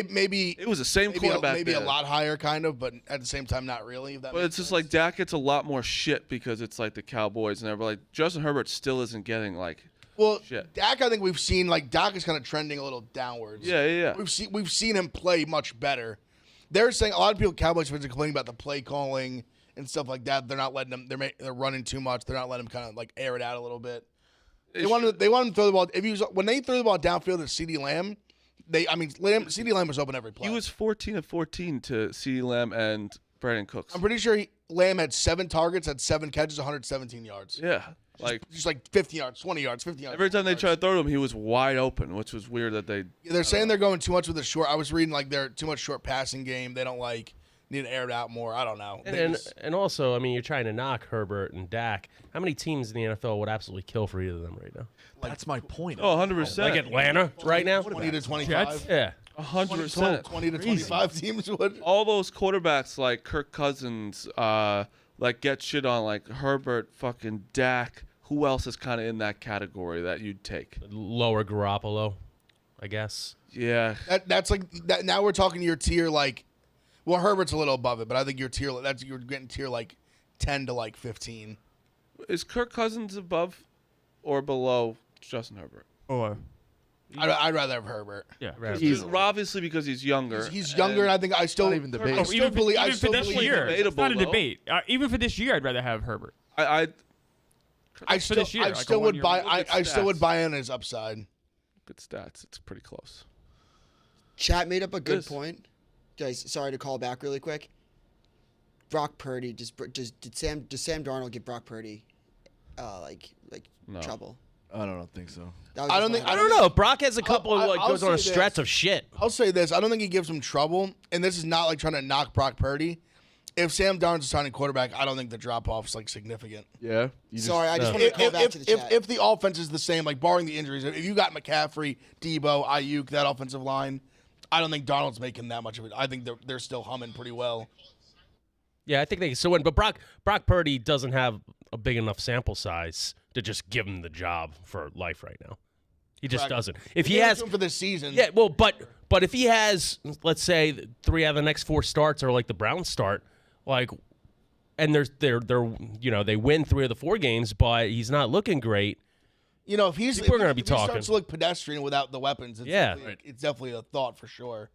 Maybe it was the same quarterback. Maybe a there. lot higher, kind of, but at the same time, not really. If that But makes it's just sense. like Dak gets a lot more shit because it's like the Cowboys and everything. Like Justin Herbert still isn't getting like shit. Dak, I think we've seen like Dak is kind of trending a little downwards. Yeah. We've seen him play much better. They're saying a lot of people, Cowboys fans, are complaining about the play calling and stuff like that. They're not letting them. They're running too much. They're not letting him kind of like air it out a little bit. They want him to throw the ball. When they threw the ball downfield to CeeDee Lamb, CeeDee Lamb was open every play. He was 14 of 14 to CeeDee Lamb and Brandon Cooks. I'm pretty sure Lamb had 7 targets, had 7 catches, 117 yards. Yeah, like Just like 50 yards, 20 yards, 50 yards. every time they tried to throw to him, he was wide open, which was weird that they. They're saying they're going too much with the short. I was reading like they're too much short passing game. They don't need to air it out more. I don't know. And also, I mean, you're trying to knock Herbert and Dak. How many teams in the NFL would absolutely kill for either of them right now? That's my point. Oh, 100%. Like Atlanta right now? 20 to 25. Jets? Yeah. 100%. 20 to 25 teams would. All those quarterbacks like Kirk Cousins, like get shit on, like Herbert, fucking Dak. Who else is kind of in that category that you'd take? Lower Garoppolo, I guess. Yeah. That's like that. Now we're talking your tier like. Well, Herbert's a little above it, but I think you're getting tier like 10 to like 15. Is Kirk Cousins above or below Justin Herbert? Oh, I'd rather have Herbert. yeah. Obviously because he's younger. He's younger, and I think I still Not even debate. I still believe. I Even still for this believe. year, it's debatable, not a though. debate. Even for this year, I'd rather have Herbert. I I for still, this year, I like a still would 1 year buy. rule. I still would stats. buy in his upside. good stats. It's pretty close. Chat made up a good Yes. point. Guys, sorry to call back really quick. Brock Purdy does Sam Darnold give Brock Purdy No. trouble? I don't think so. That was I just don't my- think. I don't know. Brock has a couple of I'll goes on a say stretch this. of shit. I'll say this. I don't think he gives him trouble, and this is not like trying to knock Brock Purdy. If Sam Darnold's a starting quarterback, I don't think the drop off is like significant. Yeah. You just- Sorry, I just want to call back to the chat. If the offense is the same, like barring the injuries, if you got McCaffrey, Debo, Ayuk, that offensive line, I don't think Darnold's making that much of it. I think they're still humming pretty well. Yeah, I think they can still win. But Brock Purdy doesn't have a big enough sample size to just give him the job for life right now. He just Correct. doesn't. If he They has do it for this season, Yeah, well, but if he has, let's say, 3 out of the next 4 starts are like the Browns start, like, and they're they win 3 of the 4 games, but he's not looking great. You know, if he's People are gonna be if he talking. starts to look pedestrian without the weapons, it's definitely a thought for sure.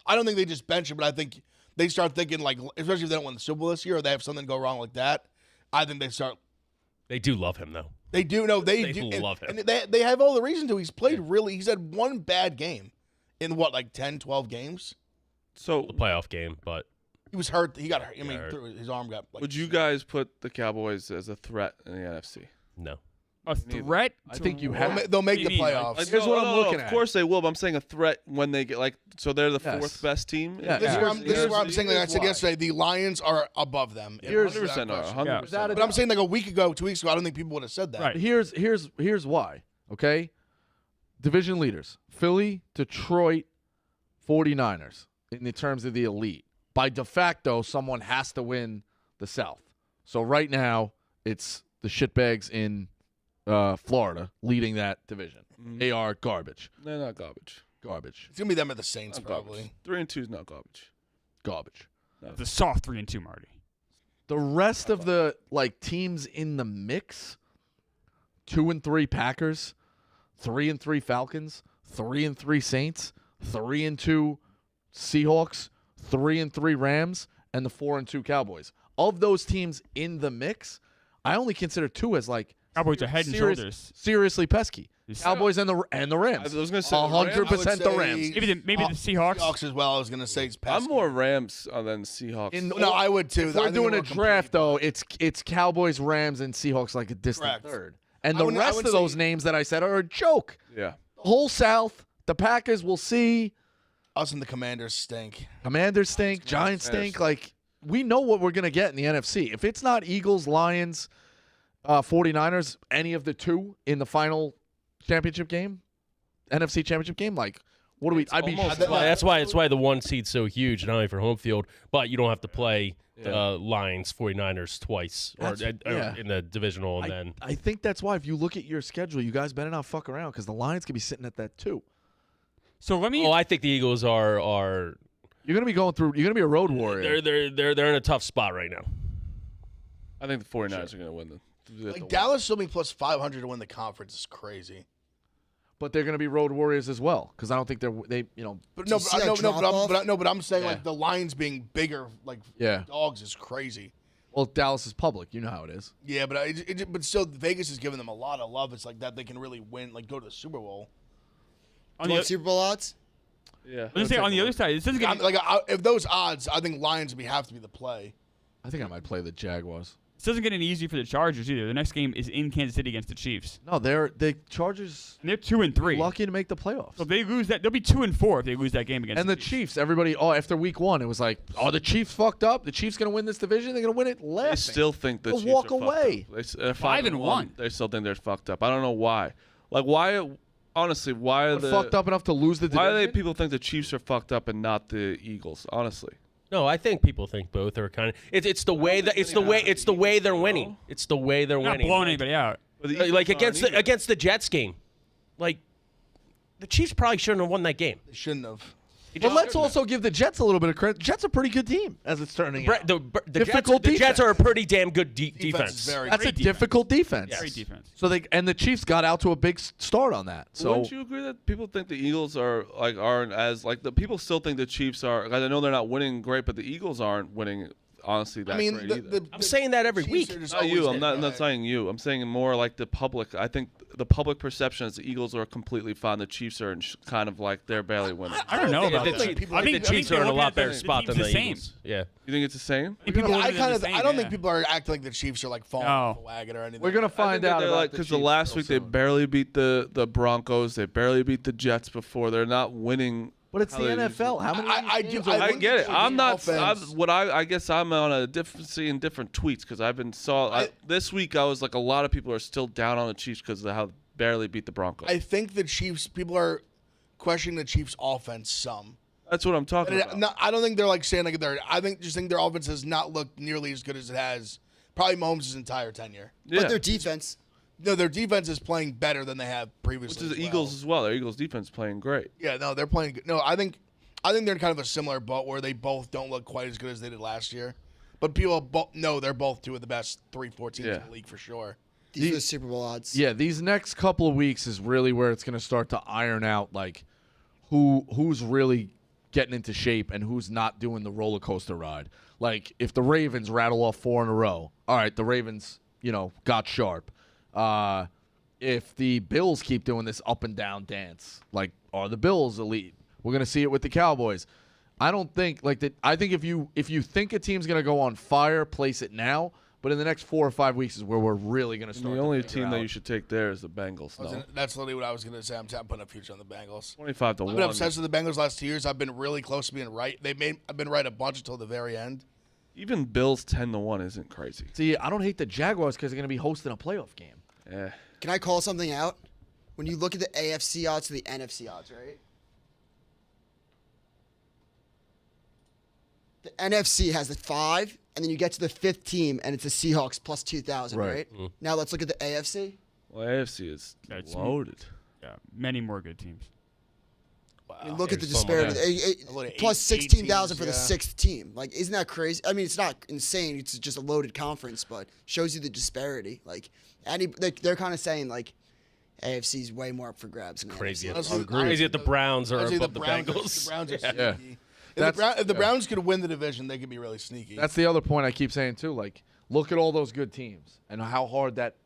I don't think they just bench him, but I think they start thinking like, especially if they don't win the Super Bowl this year or they have something go wrong like that. I think they start. They do love him though. They do. No, they do love him. and they have all the reason to. He's played really. He's had one bad game in what, like 10, 12 games. So The playoff game, but He was hurt. He got hurt. I Got mean, hurt. his arm got. Like, would you guys put the Cowboys as a threat in the NFC? no. A threat? I think you They'll, have. they'll make What the do you mean? playoffs. Here's what I'm looking Of at. course they will, but I'm saying a threat when they get so they're the Yes. fourth best team. Yeah. This is where I'm saying, like I said why. yesterday, the Lions are above them. Here's- 100% are. 100%. But I'm saying like a week ago, 2 weeks ago, I don't think people would have said that. Right. Here's why. Okay, division leaders: Philly, Detroit, 49ers. In the terms of the elite, by de facto, someone has to win the South. So right now, it's the shitbags in Florida leading that division. They are garbage. They're not garbage. Garbage. It's gonna be them or the Saints Not probably. garbage. 3-2 is not garbage. Garbage. The soft 3-2, Marty. The rest of the teams in the mix: 2-3 Packers, 3-3 Falcons, 3-3 Saints, 3-2 Seahawks, 3-3 Rams, and the 4-2 Cowboys. Of those teams in the mix, I only consider two as Cowboys are head and shoulders. seriously pesky. Cowboys and the Rams. I was gonna say the 100% the I would Rams. say- Maybe the Seahawks. Seahawks as well. I was gonna say it's pesky. I'm more Rams than Seahawks. No, I would too. If I we're think doing they're a more draft, complete. though, it's Cowboys, Rams, and Seahawks like a distant Correct. third. And I the wouldn't- I rest would of those say- names that I said are a joke. yeah. The whole South, the Packers, we'll see. Us and the Commanders stink. Commanders stink. Giants stink. We know what we're going to get in the NFC. If it's not Eagles, Lions, 49ers, any of the two in the final championship game, NFC championship game, what do we? I'd be almost That's why the one seed's so huge, not only for home field, but you don't have to play Lions, 49ers twice or in the divisional, and then I think that's why if you look at your schedule, you guys better not fuck around because the Lions could be sitting at that too. So let me. Oh, I think the Eagles are You're going to be going through. You're going to be a road warrior. they're in a tough spot right now. I think the 49ers are going to win the Dallas still being plus 500 to win the conference is crazy. But they're going to be road warriors as well because I don't think But Do you see that but I'm saying Yeah. like the Lions being bigger, Yeah. dogs is crazy. Well, Dallas is public. You know how it is. Yeah, but still, Vegas is giving them a lot of love. It's like that they can really win, go to the Super Bowl. on Do you the, want Super Bowl odds? Yeah. let's say on the other side, this doesn't get. If those odds, I think Lions have to be the play. I think I might play the Jaguars. This doesn't get any easier for the Chargers either. The next game is in Kansas City against the Chiefs. No, the Chargers And they're 2-3. lucky to make the playoffs. So if they lose that, they'll be 2-4 if they lose that game against. And the Chiefs, everybody, after week one, it was like, the Chiefs fucked up. The Chiefs going to win this division. They're going to win it laughing. They still think the They'll Chiefs walk are fucked away. up. They're 5-1. They still think they're fucked up. I don't know why. Why? Honestly, why are They're fucked up enough to lose the division. Why do people think the Chiefs are fucked up and not the Eagles? Honestly. No, I think people think both are kind of. It's the way that it's the way they're winning. It's the way they're not winning. blowing anybody out. But the Like Eagles aren't either. against the Jets game, the Chiefs probably shouldn't have won that game. They shouldn't have. But let's also give the Jets a little bit of credit. Jets are a pretty good team as it's turning out. The Difficult Jets defense. are a pretty damn good Defense defense. is very That's a Great defense. difficult defense. Great defense. So and the Chiefs got out to a big start on that. So Wouldn't you agree that people think the Eagles aren't as the people still think the Chiefs are? I know they're not winning great, but the Eagles aren't winning. Honestly, that I mean, great either. I'm saying that every week. Not you. I'm not saying you. I'm saying more like the public. I think the public perception is the Eagles are completely fine. The Chiefs are kind of they're barely winning. I don't know about The that. Chiefs- I think the Chiefs are in a lot better spot than the same. Eagles. Yeah. You think it's the same? I think people look at them the same, I don't yeah. think people are acting like the Chiefs are falling off the wagon or anything. we're gonna find out about because the last week they barely beat the Broncos. They barely beat the Jets before. They're not winning. But it's the How they NFL. How many? I games do- are I winning? get it. the I'm not. offense- I guess I'm on seeing different tweets because I've been this week. I was like, a lot of people are still down on the Chiefs because of how they barely beat the Broncos. I think the Chiefs. People are questioning the Chiefs' offense some. That's what I'm talking about. No, I don't think they're saying they're. I think their offense has not looked nearly as good as it has probably Mahomes' entire tenure. Yeah. But their defense. No, their defense is playing better than they have previously. Which is the as Eagles as well. Their Eagles defense playing great. Yeah, no, they're playing good. No, I think they're in kind of a similar boat where they both don't look quite as good as they did last year. But people know they're both two of the best 3-4 teams in the league for sure. These are the Super Bowl odds. Yeah, these next couple of weeks is really where it's going to start to iron out, like, who's really getting into shape and who's not doing the roller coaster ride. Like, if the Ravens rattle off 4 in a row, all right, the Ravens, got sharp. If the Bills keep doing this up and down dance, like, are the Bills elite? We're going to see it with the Cowboys. I don't think, I think if you think a team's going to go on fire, place it now. But in the next 4 or 5 weeks is where we're really going to start. The only team that you should take there is the Bengals. That's literally what I was going to say. I'm putting a future on the Bengals. 25-1. I've been obsessed with the Bengals last 2 years. I've been really close to being right. I've been right a bunch until the very end. Even Bills 10-1 isn't crazy. See, I don't hate the Jaguars because they're going to be hosting a playoff game. Yeah. Can I call something out? When you look at the AFC odds to the NFC odds, right? The NFC has the 5, and then you get to the 5th team, and it's the Seahawks plus 2,000, right? Mm. Now let's look at the AFC. Well, AFC is loaded. Yeah, many more good teams. Wow. I mean, look at the There's so much. disparity. Plus 16,000 for the 6th team. Like, isn't that crazy? I mean, it's not insane. It's just a loaded conference, but shows you the disparity. Like, they're kind of saying, like, AFC's way more up for grabs. Than Crazy. NFC. Crazy that the Browns are Honestly, above the Browns Bengals. The Browns are Yeah. sneaky. If the Browns could win the division, they could be really sneaky. That's the other point I keep saying, too. Like, look at all those good teams and how hard that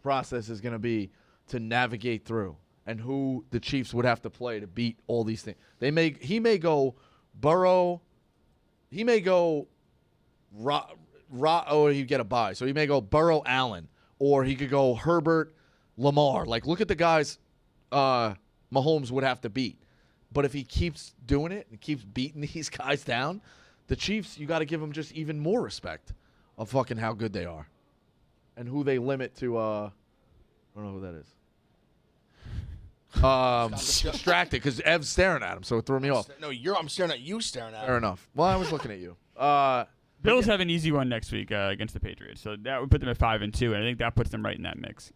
process is going to be to navigate through and who the Chiefs would have to play to beat all these things. He may go Burrow. He may go or he'd get a bye. So he may go Burrow, Allen, or he could go Herbert, Lamar. Like, look at the guys Mahomes would have to beat. But if he keeps doing it and keeps beating these guys down, the Chiefs, you got to give them just even more respect of fucking how good they are and who they limit to. I don't know who that is. Distracted because Ev's staring at him, so it threw me off. No, I'm staring at you staring at Fair him. enough. Well, I was looking at you. Bills have an easy one next week against the Patriots, so that would put them at 5-2, and I think that puts them right in that mix.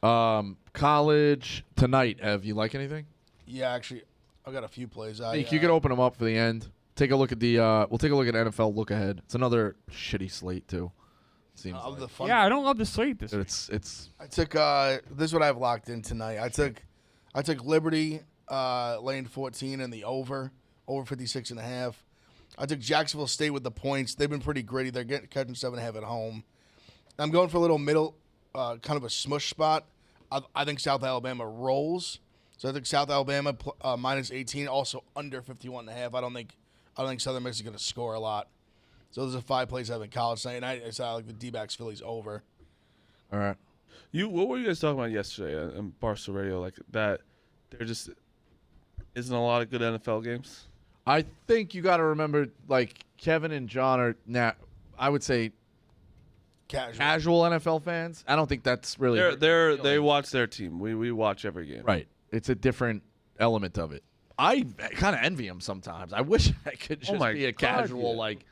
Yeah. College tonight. Ev, you like anything? Yeah, actually, I've got a few plays. You could open them up for the end. Take a look at the. We'll take a look at NFL look ahead. It's another shitty slate too. Seems like. the fun. Yeah, I don't love the slate this week. It's. I took this is what I have locked in tonight. I took Liberty lane 14 and the over 56.5. I took Jacksonville State with the points. They've been pretty gritty. They're catching 7.5 at home. I'm going for a little middle, kind of a smush spot. I think South Alabama rolls. So I think South Alabama minus 18, also under 51.5. I don't think Southern Miss is going to score a lot. So those are 5 plays I have in college tonight, and I said I like the D-backs Phillies over. All right. What were you guys talking about yesterday on Barstool Radio? Like that, there just isn't a lot of good NFL games. I think you got to remember, like Kevin and John are now. I would say casual NFL fans. I don't think that's really. They watch their team. We watch every game. Right. It's a different element of it. I kind of envy them sometimes. I wish I could just be a casual like.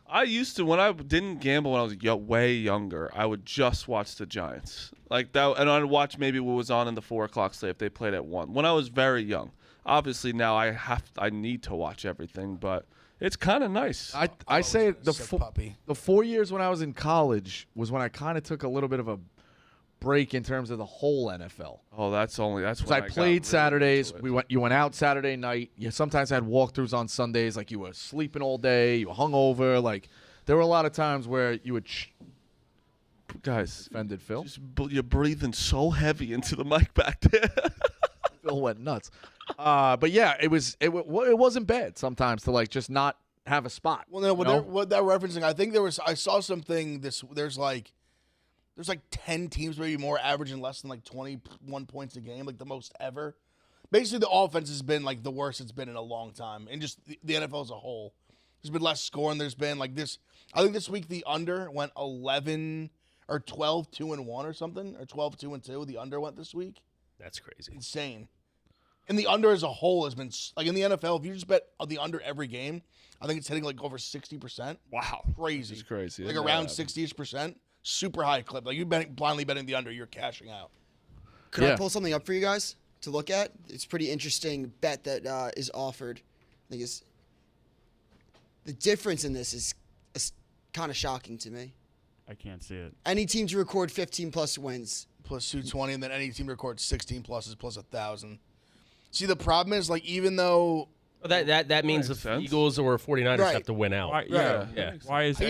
I used to, when I didn't gamble when I was way younger, I would just watch the Giants like that, and I'd watch maybe what was on in the 4 o'clock slate if they played at 1. When I was very young, obviously now I need to watch everything, but it's kind of nice. I say the 4 years when I was in college was when I kind of took a little bit of a break in terms of the whole NFL. Oh, that's when I played Saturdays. You went out Saturday night. You sometimes had walkthroughs on Sundays. Like you were sleeping all day. You were hungover. Like there were a lot of times where you would. Guys, offended Phil. You're breathing so heavy into the mic back there. Phil went nuts. But yeah, it wasn't bad sometimes to like just not have a spot. Well, no, what that referencing, I think I saw something. There's like 10 teams maybe more averaging less than like 21 points a game, like the most ever. Basically, the offense has been like the worst it's been in a long time, and just the NFL as a whole. There's been less scoring. There's been like this. I think this week the under went 11 or 12, 2-1 or something, or 12, 2-2. The under went this week. That's crazy. Insane. And the under as a whole has been like in the NFL. If you just bet the under every game, I think it's hitting like over 60%. Wow, crazy. It's crazy. Like around 60%. Super high clip. Like you blindly betting the under, you're cashing out. Could I pull something up for you guys to look at? It's a pretty interesting bet that is offered. I think the difference in this is kind of shocking to me. I can't see it. Any team to record 15-plus wins. Plus 220, and then any team records 16 pluses plus 1,000. See, the problem is, like, even though that means makes the sense. Eagles or 49ers Right. have to win out. Why, Yeah. Why is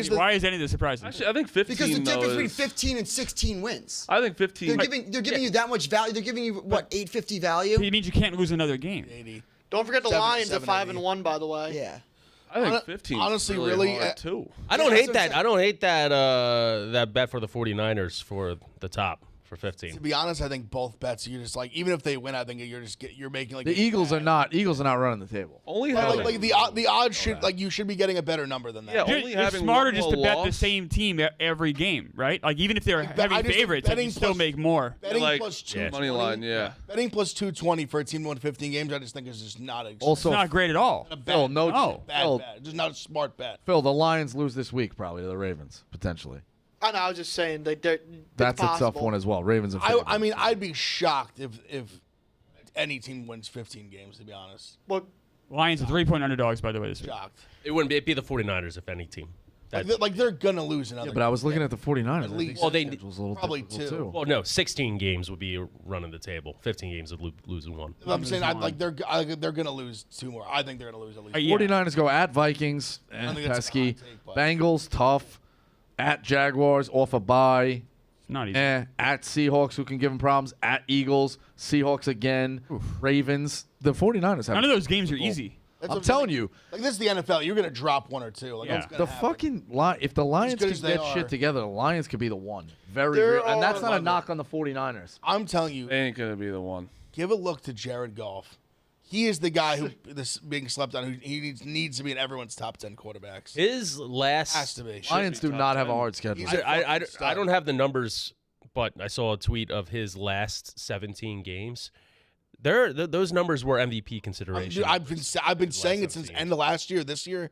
any of this surprising? Actually, I think 15. Because the difference though, between is, 15 and 16 wins. I think 15. They're giving you that much value. They're giving you, what, 850 value? It means you can't lose another game. 80. Don't forget the 7, Lions at 780. 5-1, by the way. Yeah. I think 15. honestly, really, really, hard too. I don't Yeah, hate that's what I'm that. I don't hate that bet for the 49ers for the top for 15. To be honest, I think both bets. You're just like, even if they win, I think you're making like The Eagles are not running the table. Only Like, having like the odds should like you should be getting a better number than that. Yeah, You're, only you're having smarter one just to more bet the loss. same team every game, right? Like even if they're I heavy just think favorites, like, betting you still plus- make more. Betting like- plus Yeah. 220, money line. Yeah. betting plus 220 for a team to win 15 games, I just think is just not a Also, It's not great at all. a bad, Phil, no, bad Phil, bet. Just not a smart bet. Phil, the Lions lose this week probably to the Ravens potentially. I know. I was just saying they're That's it's a tough possible. one as well. Ravens and I mean, I'd be shocked if any team wins 15 games. To be honest, Well, Lions are 3-point underdogs, by the way, this week. shocked. It wouldn't be, it'd be the 49ers if any team. Like they're gonna lose another. but I was looking at the 49ers. At I think least. their Well, they- schedule's a little probably difficult, two. too. Well, no, 16 games would be running the table. 15 games would losing one. I'm saying Lose one. they're gonna lose 2 more. I think they're gonna lose at least. Yeah. 49ers go at Vikings, don't think that's a pesky. hot take, but- Bengals, tough. At Jaguars, off a bye. It's not easy. At Seahawks, who can give them problems. At Eagles, Seahawks again. Ravens. The 49ers have None of those games are easy. That's I'm what telling you, Like this is the NFL. You're gonna drop 1 or 2. Like Yeah. that's gonna the happen. fucking if the Lions good can as they get are. shit together, the Lions could be the one. Very They're real. And that's all- not a knock on the 49ers. I'm telling you, They ain't gonna be the one. give a look to Jared Goff. He is the guy who this being slept on. Who he needs to be in everyone's top 10 quarterbacks. His last. Has to be. Lions do top not have a 10. hard schedule. He's a I fucking stud. don't have the numbers, but I saw a tweet of his last 17 games. Those numbers were MVP consideration. Dude, I've been saying it since 17. end of last year. This year,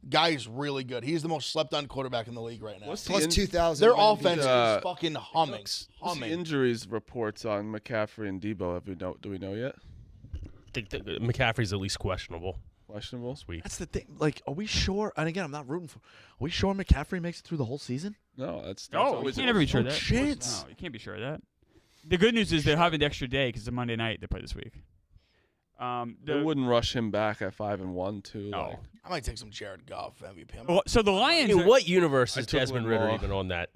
guy is really good. He's the most slept on quarterback in the league right now. What's Plus the 2,000. Their wins. offense uh, is fucking humming. What's the Humming. injuries reports on McCaffrey and Debo? Do we know yet? think that McCaffrey's at least questionable Questionable. this week. That's the thing. Like, are we sure? And again, I'm not rooting for. Are we sure McCaffrey makes it through the whole season? No, that's No, you always can't ever be sure of No that. chance. No, you can't be sure of that. The good news is they're having the extra day because it's a Monday night they play this week. They wouldn't rush him back at 5-1 too. No. Like, I might take some Jared Goff MVP. Well, so the Lions. In are- what universe I is took Desmond Lamar. Ritter even on that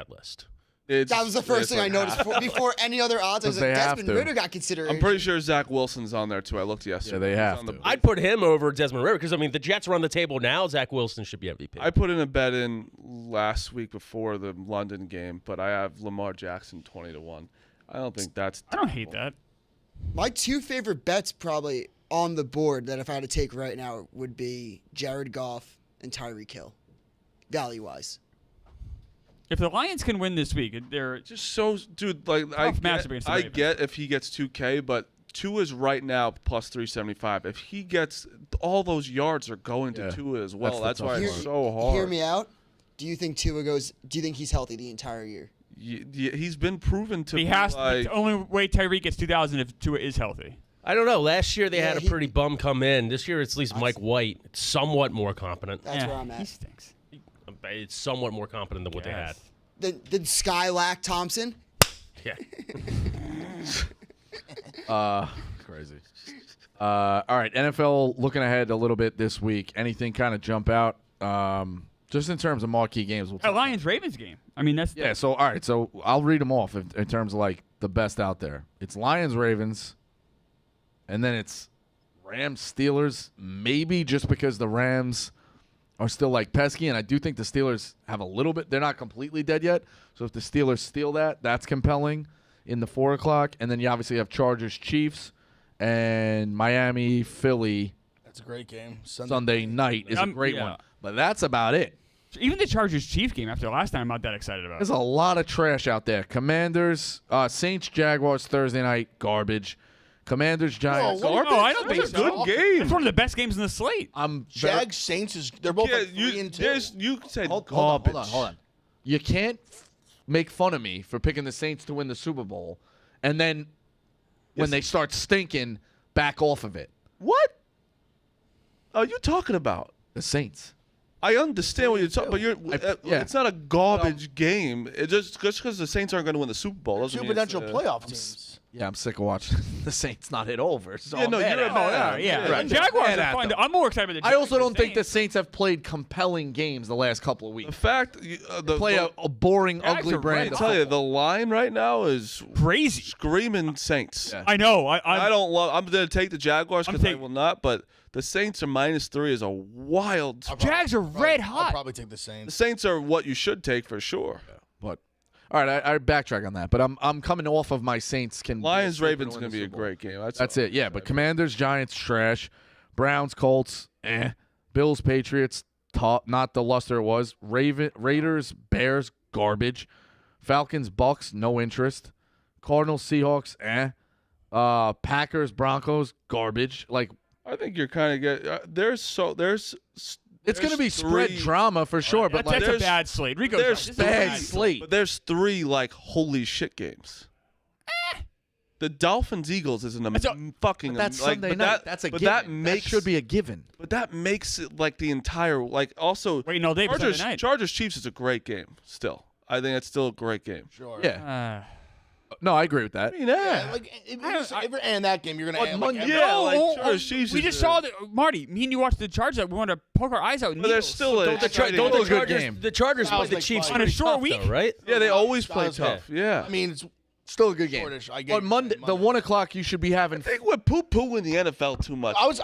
list? That was the first it's thing I like noticed before any other odds. I was Because like, they have Desmond to. Ritter got considered. I'm pretty sure Zach Wilson's on there too. I looked yesterday. Yeah, they He's have on the- to. I'd put him over Desmond Ritter because I mean the Jets are on the table now. Zach Wilson should be MVP. I put in a bet in last week before the London game, but I have Lamar Jackson 20-1. I don't think that's. I don't hate that. My 2 favorite bets probably on the board that if I had to take right now would be Jared Goff and Tyreek Hill, value-wise. If the Lions can win this week, they're Just so, dude. Like I matchup against the I Ravens. get if he gets 2K, but 2 is right now plus 375. If he gets all those yards are going to Yeah. 2 as well. That's That's the why tough it's one. so hard. Hear me out. Do you think Tua goes? Do you think he's healthy the entire year? He's been proven to he be has like. the only way Tyreek gets 2,000 if Tua is healthy. I don't know. Last year they Yeah, had a he- pretty bum come in. This year it's at least Mike White, somewhat more competent. That's where I'm He at. stinks. It's somewhat more competent than what they had. Yes. Then Skylack Thompson. Yeah. Crazy. All right, NFL looking ahead a little bit this week. Anything kind of jump out? Just in terms of marquee games. We'll A talk- Lions-Ravens game. I mean, that's Yeah, so all right, so I'll read them off in terms of like the best out there. It's Lions, Ravens, and then it's Rams, Steelers, maybe just because the Rams are still like pesky, and I do think the Steelers have a little bit. They're not completely dead yet, so if the Steelers steal that, that's compelling in the 4 o'clock, and then you obviously have Chargers, Chiefs, and Miami, Philly. That's a great game. Sunday night is a great yeah. one, but that's about it. Even the Chargers-Chiefs game after last time, I'm not that excited about. There's a lot of trash out there. Commanders, Saints, Jaguars Thursday night, garbage. Commanders, Giants. Whoa, No, I don't think That's a so. good game. It's one of the best games in the slate. I'm Jags Saints is they're both Yeah, like 3 and 2. you said hold garbage. on. You can't make fun of me for picking the Saints to win the Super Bowl, and then when they start stinking, back off of it. What are you talking about? The Saints. I understand what you're talking, but it's not a garbage game. It just because the Saints aren't going to win the Super Bowl doesn't Two mean potential playoff teams. Yeah, I'm sick of watching the Saints not hit over. So Yeah, no, I'm mad you're at a them. man. Yeah. Right. Jaguars Mad are at fun. them. I'm more excited about the I Jaguars also don't than think the Saints. Saints have played compelling games the last couple of The weeks. fact They play a boring, Jags ugly are brand. red of I tell you, football. the line right now is crazy. screaming Saints. Yeah. I know. I don't love. I'm going to take the Jaguars I'm because I taking- will not. But the Saints are -3 is a wild. Jags are red I'll hot. probably take the The Saints. Saints are what you should take for sure. But all right, I backtrack on that. But I'm coming off of my Saints can. Lions be a Ravens sleeper going to win be a the Super Bowl. great game. That's it. Yeah, but Commanders, Giants, trash. Browns, Colts, Bills, Patriots, not the luster it was. Raiders, Bears, garbage. Falcons, Bucks, no interest. Cardinals, Seahawks, Packers, Broncos, garbage. Like I think you're kind of get. it's going to be spread drama for sure. But That's a there's- bad slate. Rico's there's right. This is a bad bad slate. But there's 3 like holy shit games. The Dolphins Eagles is fucking. That's like, Sunday but night. That, That's a but given. that makes should be a given. But that makes it like the entire like also. Wait, no, David, Sunday night. Chargers Chiefs is a great game. Still, I think it's still a great game. Sure. Yeah. No, I agree with that. I mean, Yeah, like if you're in that game, you're gonna end Monday- like, yeah, No, like Chargers Chiefs. we is just a- saw that Marty. Me and you watched the Chargers. We wanted to poke our eyes out. But there's still a. Don't the exciting- Don't the Chargers? game. The Chargers That play was the like Chiefs fun. On a pretty short tough, week? though, right? Yeah, they always play Sounds tough. Yeah. I mean, it's Still a good game. shortish. I get But Monday, the 1 o'clock, you should be having. I think we're poo-pooing the NFL too much. I was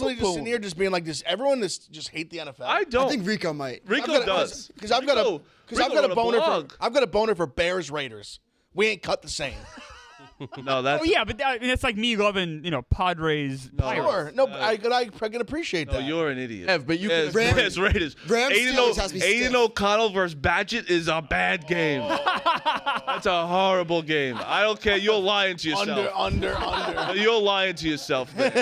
literally just sitting here just being like this. Everyone just hate the NFL. I don't. I think Rico might. Rico does. Because I've got a Rico boner for blog. I've got a boner for Bears Raiders. We ain't cut the same. No, that's. Oh yeah, but it's like me loving Padres. Pirates. Sure. No, but I can appreciate No, that. you're an idiot. Ev, but you Yes, could- Bears, Raiders. Rams Steelers has me Aiden stiff. O'Connell versus Badgett is a bad game. That's a horrible game. I don't care. You're lying to yourself. Under. You're lying to yourself, man.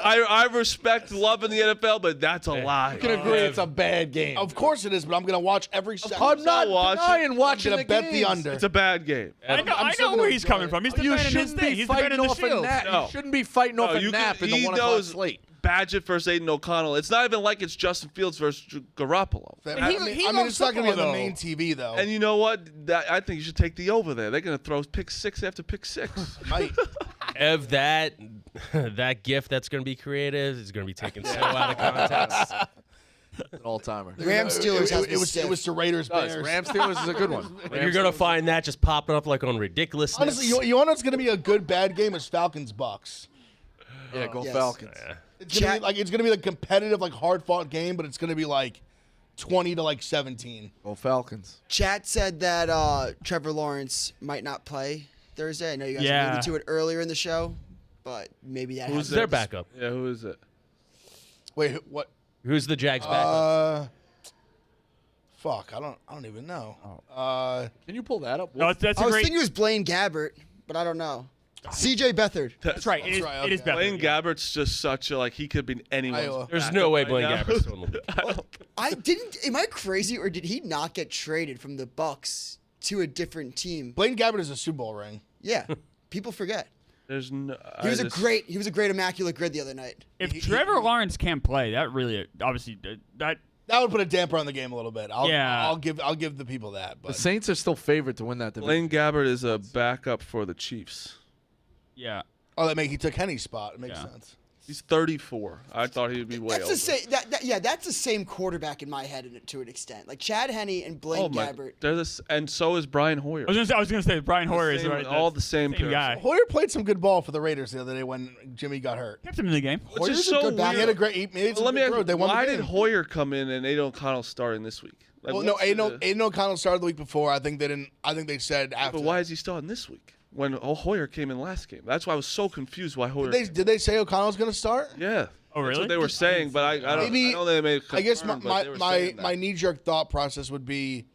I respect loving the NFL, but that's a lie. You can agree it's a bad game. Of course it is, but I'm gonna watch every second. I'm not watch it. denying I'm watching gonna the bet games. the under. It's a bad game. I know still where gonna he's enjoy coming it. from. He's You defending his shouldn't thing. be He's fighting defending the off a shield. nap. No. You shouldn't be fighting off a you nap can- in the he 1 o'clock knows slate. Badgett versus Aiden O'Connell. It's not even like it's Justin Fields versus Garoppolo. He I mean, it's loves not gonna be on the football, main though. TV though. And you know what? I think you should take the over there. They're going to throw pick 6 after pick 6. Might. Ev, that gift that's going to be creative is going to be taken so out of context. An all-timer. Rams Steelers has me It was stiff. the Raiders Bears. Rams Steelers is a good one. And you're going to find that just popping up like on ridiculousness. Honestly, you want what's gonna be a good bad game is Falcons Bucks. Yeah, go Yes. Falcons. It's gonna be like competitive, like hard fought game, but it's gonna be like 20 to like 17. Go Falcons. Chat said that Trevor Lawrence might not play Thursday. I know you guys Yeah. alluded to it earlier in the show, but maybe that Who's has their backup? Yeah, who is it? Wait, what? Who's the Jags backup? Fuck, I don't even know. Can you pull that up? No, that's I a was great. thinking it was Blaine Gabbert, but I don't know. CJ Beathard. That's right. It is. right, It is okay. better. Blaine Gabbert's just such a, like, he could be anyone's. Iowa. There's no way right Blaine now. Gabbert's still in the league. Am I crazy, or did he not get traded from the Bucks to a different team? Blaine Gabbert is a Super Bowl ring. Yeah, people forget. There's no. He was a great immaculate grid the other night. If Trevor Lawrence can't play, that really obviously that. That would put a damper on the game a little bit. Yeah. I'll give the people that. The But Saints are still favored to win that division. Blaine Gabbert is a backup for the Chiefs. Yeah. he took Henny's spot. It makes Yeah. sense. He's 34. I thought he'd be way That's older. the same. That's the same quarterback in my head to an extent. Like Chad Henne and Blaine Oh my! Gabbert. And so is Brian Hoyer. I was gonna say Brian Hoyer is Same- right. all That's the same person. guy. Hoyer played some good ball for the Raiders the other day when Jimmy got hurt. Kept him in the game. Which Hoyer's is a so good back. weird. He had a great. He made some Let me good ask throws. you, They won why the did game. Hoyer come in and Aiden O'Connell starting this week? Like, Well, no, what's the- Aiden O'Connell started the week before. I think they didn't. I think they said after. But why is he starting this week when Hoyer came in last game? That's why I was so confused why Hoyer. Did they say O'Connell's going to start? Yeah. Oh, That's really? what they were saying, but I don't. Maybe- I know they made. I guess confirmed, but they were my saying that. knee jerk thought process would be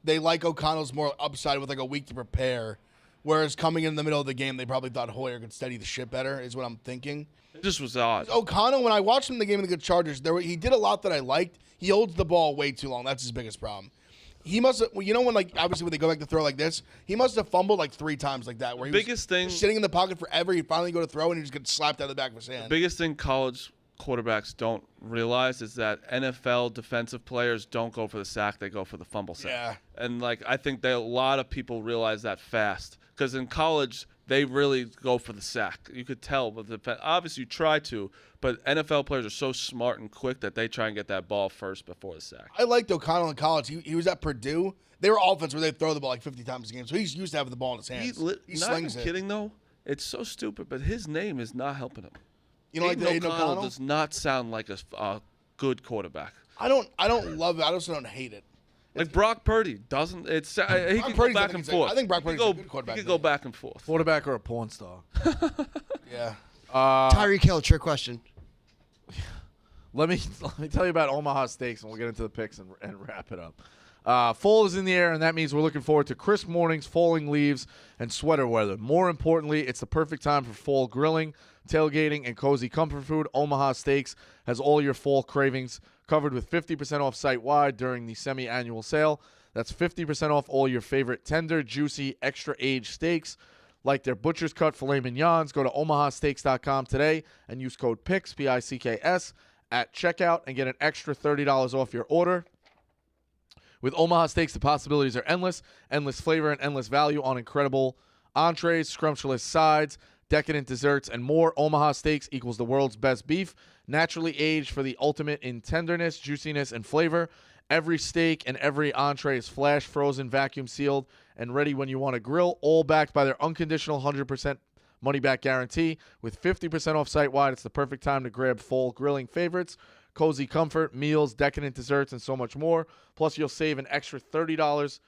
they like O'Connell's more upside with like a week to prepare, whereas coming in the middle of the game they probably thought Hoyer could steady the shit better. Is what I'm thinking. It just was odd. O'Connell, when I watched him in the game against the Chargers, he did a lot that I liked. He holds the ball way too long. That's his biggest problem. He must have, when obviously when they go back to throw like this, he must have fumbled like 3 times like that. Where he Biggest was thing- sitting in the pocket forever. He finally go to throw and he just gets slapped out of the back of his hand. Biggest thing college quarterbacks don't realize is that NFL defensive players don't go for the sack; they go for the fumble sack. Yeah. And like I think that a lot of people realize that fast because in college they really go for the sack. You could tell, but obviously you try to, but NFL players are so smart and quick that they try and get that ball first before the sack. I liked O'Connell in college. He was at Purdue. They were offense where they throw the ball like 50 times a game, so he's used to having the ball in his hands. He not slings even it. kidding though. It's so stupid, but his name is not helping him. You know, like Aiden the O'Connell does not sound like a good quarterback. I don't love it. I also don't hate it. Like Brock Purdy doesn't. He can go back and forth. I think Brock Purdy's a good quarterback. He can go back and forth. Quarterback or a porn star? Yeah. Tyreek Hill, trick question. Let me tell you about Omaha Steaks, and we'll get into the picks and wrap it up. Fall is in the air, and that means we're looking forward to crisp mornings, falling leaves, and sweater weather. More importantly, it's the perfect time for fall grilling, tailgating, and cozy comfort food. Omaha Steaks has all your fall cravings covered with 50% off site-wide during the semi-annual sale. That's 50% off all your favorite tender, juicy, extra-aged steaks, like their butcher's cut filet mignons. Go to omahasteaks.com today and use code PICKS, P-I-C-K-S, at checkout and get an extra $30 off your order. With Omaha Steaks, the possibilities are endless. Endless flavor and endless value on incredible entrees, scrumptious sides, decadent desserts, and more. Omaha Steaks equals the world's best beef, naturally aged for the ultimate in tenderness, juiciness, and flavor. Every steak and every entree is flash frozen, vacuum sealed, and ready when you want to grill, all backed by their unconditional 100% money-back guarantee. With 50% off site-wide, it's the perfect time to grab fall grilling favorites, cozy comfort, meals, decadent desserts, and so much more. Plus, you'll save an extra $30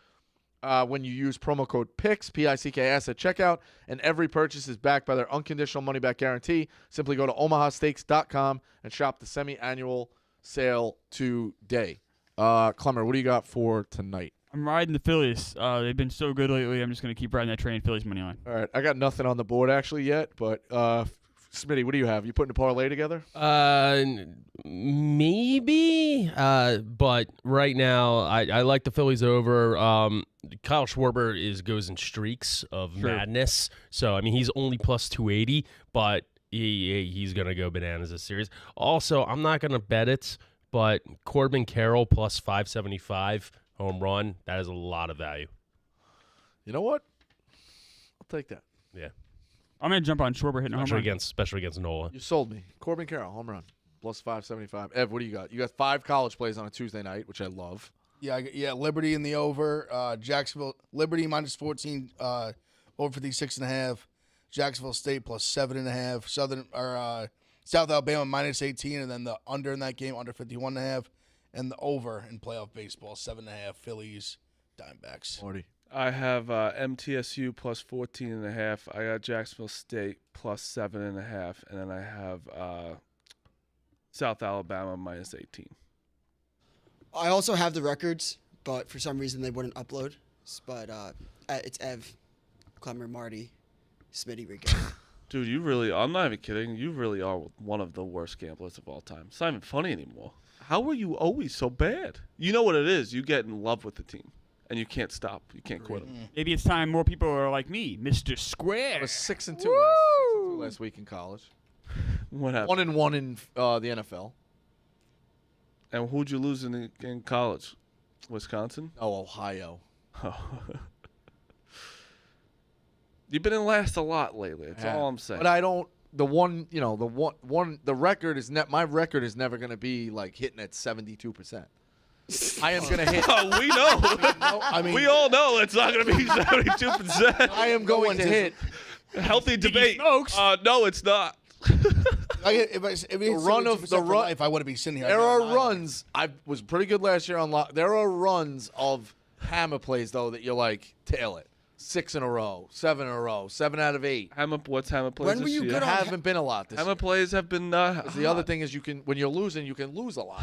when you use promo code PICKS, P-I-C-K-S, at checkout, and every purchase is backed by their unconditional money-back guarantee. Simply go to omahasteaks.com and shop the semi-annual sale today. Clemmer, what do you got for tonight? I'm riding the Phillies. They've been so good lately. I'm just going to keep riding that train, Phillies money line. All right, I got nothing on the board actually yet, but Smitty, what do you have? You putting a parlay together? Maybe. But right now, I like the Phillies over. Kyle Schwarber goes in streaks of madness. So, I mean, he's only plus 280, but he's going to go bananas this series. Also, I'm not going to bet it, but Corbin Carroll plus 575 home run, that is a lot of value. You know what? I'll take that. Yeah. I'm going to jump on Schwarber hitting a home run. Especially against Nola. You sold me. Corbin Carroll, home run. Plus 575. Ev, what do you got? You got 5 college plays on a Tuesday night, which I love. Yeah, Liberty in the over. Jacksonville, Liberty minus 14, over 56.5. Jacksonville State plus 7.5. South Alabama minus 18, and then the under in that game, under 51.5. And the over in playoff baseball, 7.5. Phillies, Diamondbacks. 40. I have MTSU plus 14.5. I got Jacksonville State plus 7.5, and then I have South Alabama minus 18. I also have the records, but for some reason they wouldn't upload. But it's Ev, Clemmer, Marty, Smitty, Rico. Dude, you really, I'm not even kidding. You really are one of the worst gamblers of all time. It's not even funny anymore. How are you always so bad? You know what it is. You get in love with the team, and you can't stop. You can't quit them. Maybe it's time more people are like me, Mr. Square. I was 6-2 last week in college. What happened? 1-1 in the NFL. And who'd you lose in college? Wisconsin? Oh, Ohio. Oh. You've been in last a lot lately. That's all I'm saying. But I don't. The record is my record is never going to be like hitting at 72%. I am going to hit. We know. We all know it's not going to be 72%. I am going to hit. Healthy debate. No, it's not. If I would have been sitting here, There are runs. I was pretty good last year on lock. There are runs of hammer plays though that you're like tail it. 6 in a row, 7 in a row, 7 out of 8. What's hammer plays When this were you year? good There on haven't been a lot this Hammer year. plays have been The other thing is when you're losing, you can lose a lot.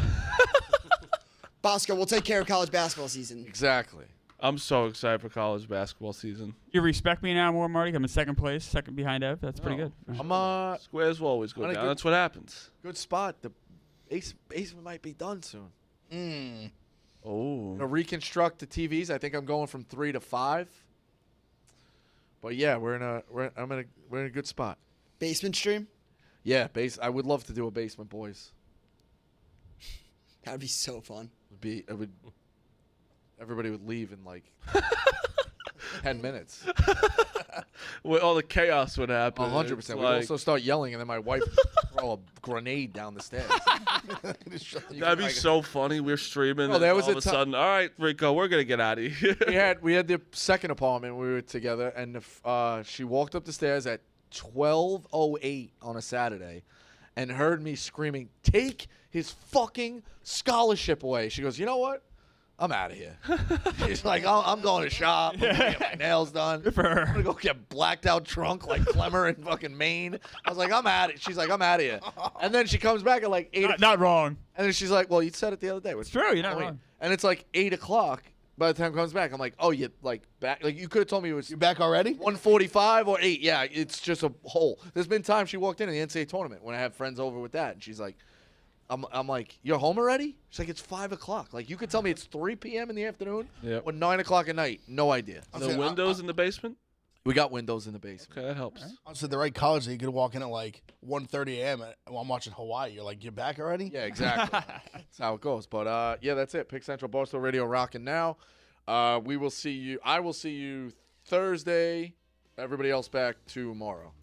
Bosco, we'll take care of college basketball season. Exactly. I'm so excited for college basketball season. You respect me now more, Marty? I'm in second place, second behind Ev. That's pretty good. I'm Squares will always go On a down. good- That's what happens. good spot. The basement might be done soon. Oh. To reconstruct the TVs, I think I'm going from 3 to 5. But yeah, we're in a good spot. Basement stream? Yeah, I would love to do a basement, boys. That would be so fun. Everybody would leave in like 10 minutes. Well, all the chaos would happen. 100%. We'd also start yelling, and then my wife would throw a grenade down the stairs. That'd be so funny. We're streaming, there and was all a of a sudden, all right, Rico, we're gonna get out of here. we had the second apartment. We were together, and she walked up the stairs at 12:08 on a Saturday, and heard me screaming, "Take his fucking scholarship away!" She goes, "You know what? I'm out of here." She's like, I'm going to shop. I'm going to get my nails done. Good for her. I'm going to go get blacked out drunk like Clemmer in fucking Maine. I was like, I'm out of it. She's like, I'm out of here. And then she comes back at like 8 Not wrong. And then she's like, well, you said it the other day. It's true. You're not wrong. And it's like 8 o'clock by the time it comes back. I'm like, oh, you like back? Like you could have told me it was You back already? 1:45 or 8. Yeah, it's just a hole. There's been times she walked in the NCAA tournament when I have friends over with that. And she's like, I'm like, you're home already? She's like, it's 5 o'clock. Like, you could tell me it's 3 p.m. in the afternoon or 9 o'clock at night. No idea. The windows in the basement? We got windows in the basement. Okay, that helps. Honestly, the right college that you could walk in at like 1:30 a.m. while I'm watching Hawaii. You're like, you're back already? Yeah, exactly. That's how it goes. But, yeah, that's it. Pick Central Barstool Radio rocking now. We will see you. I will see you Thursday. Everybody else back tomorrow.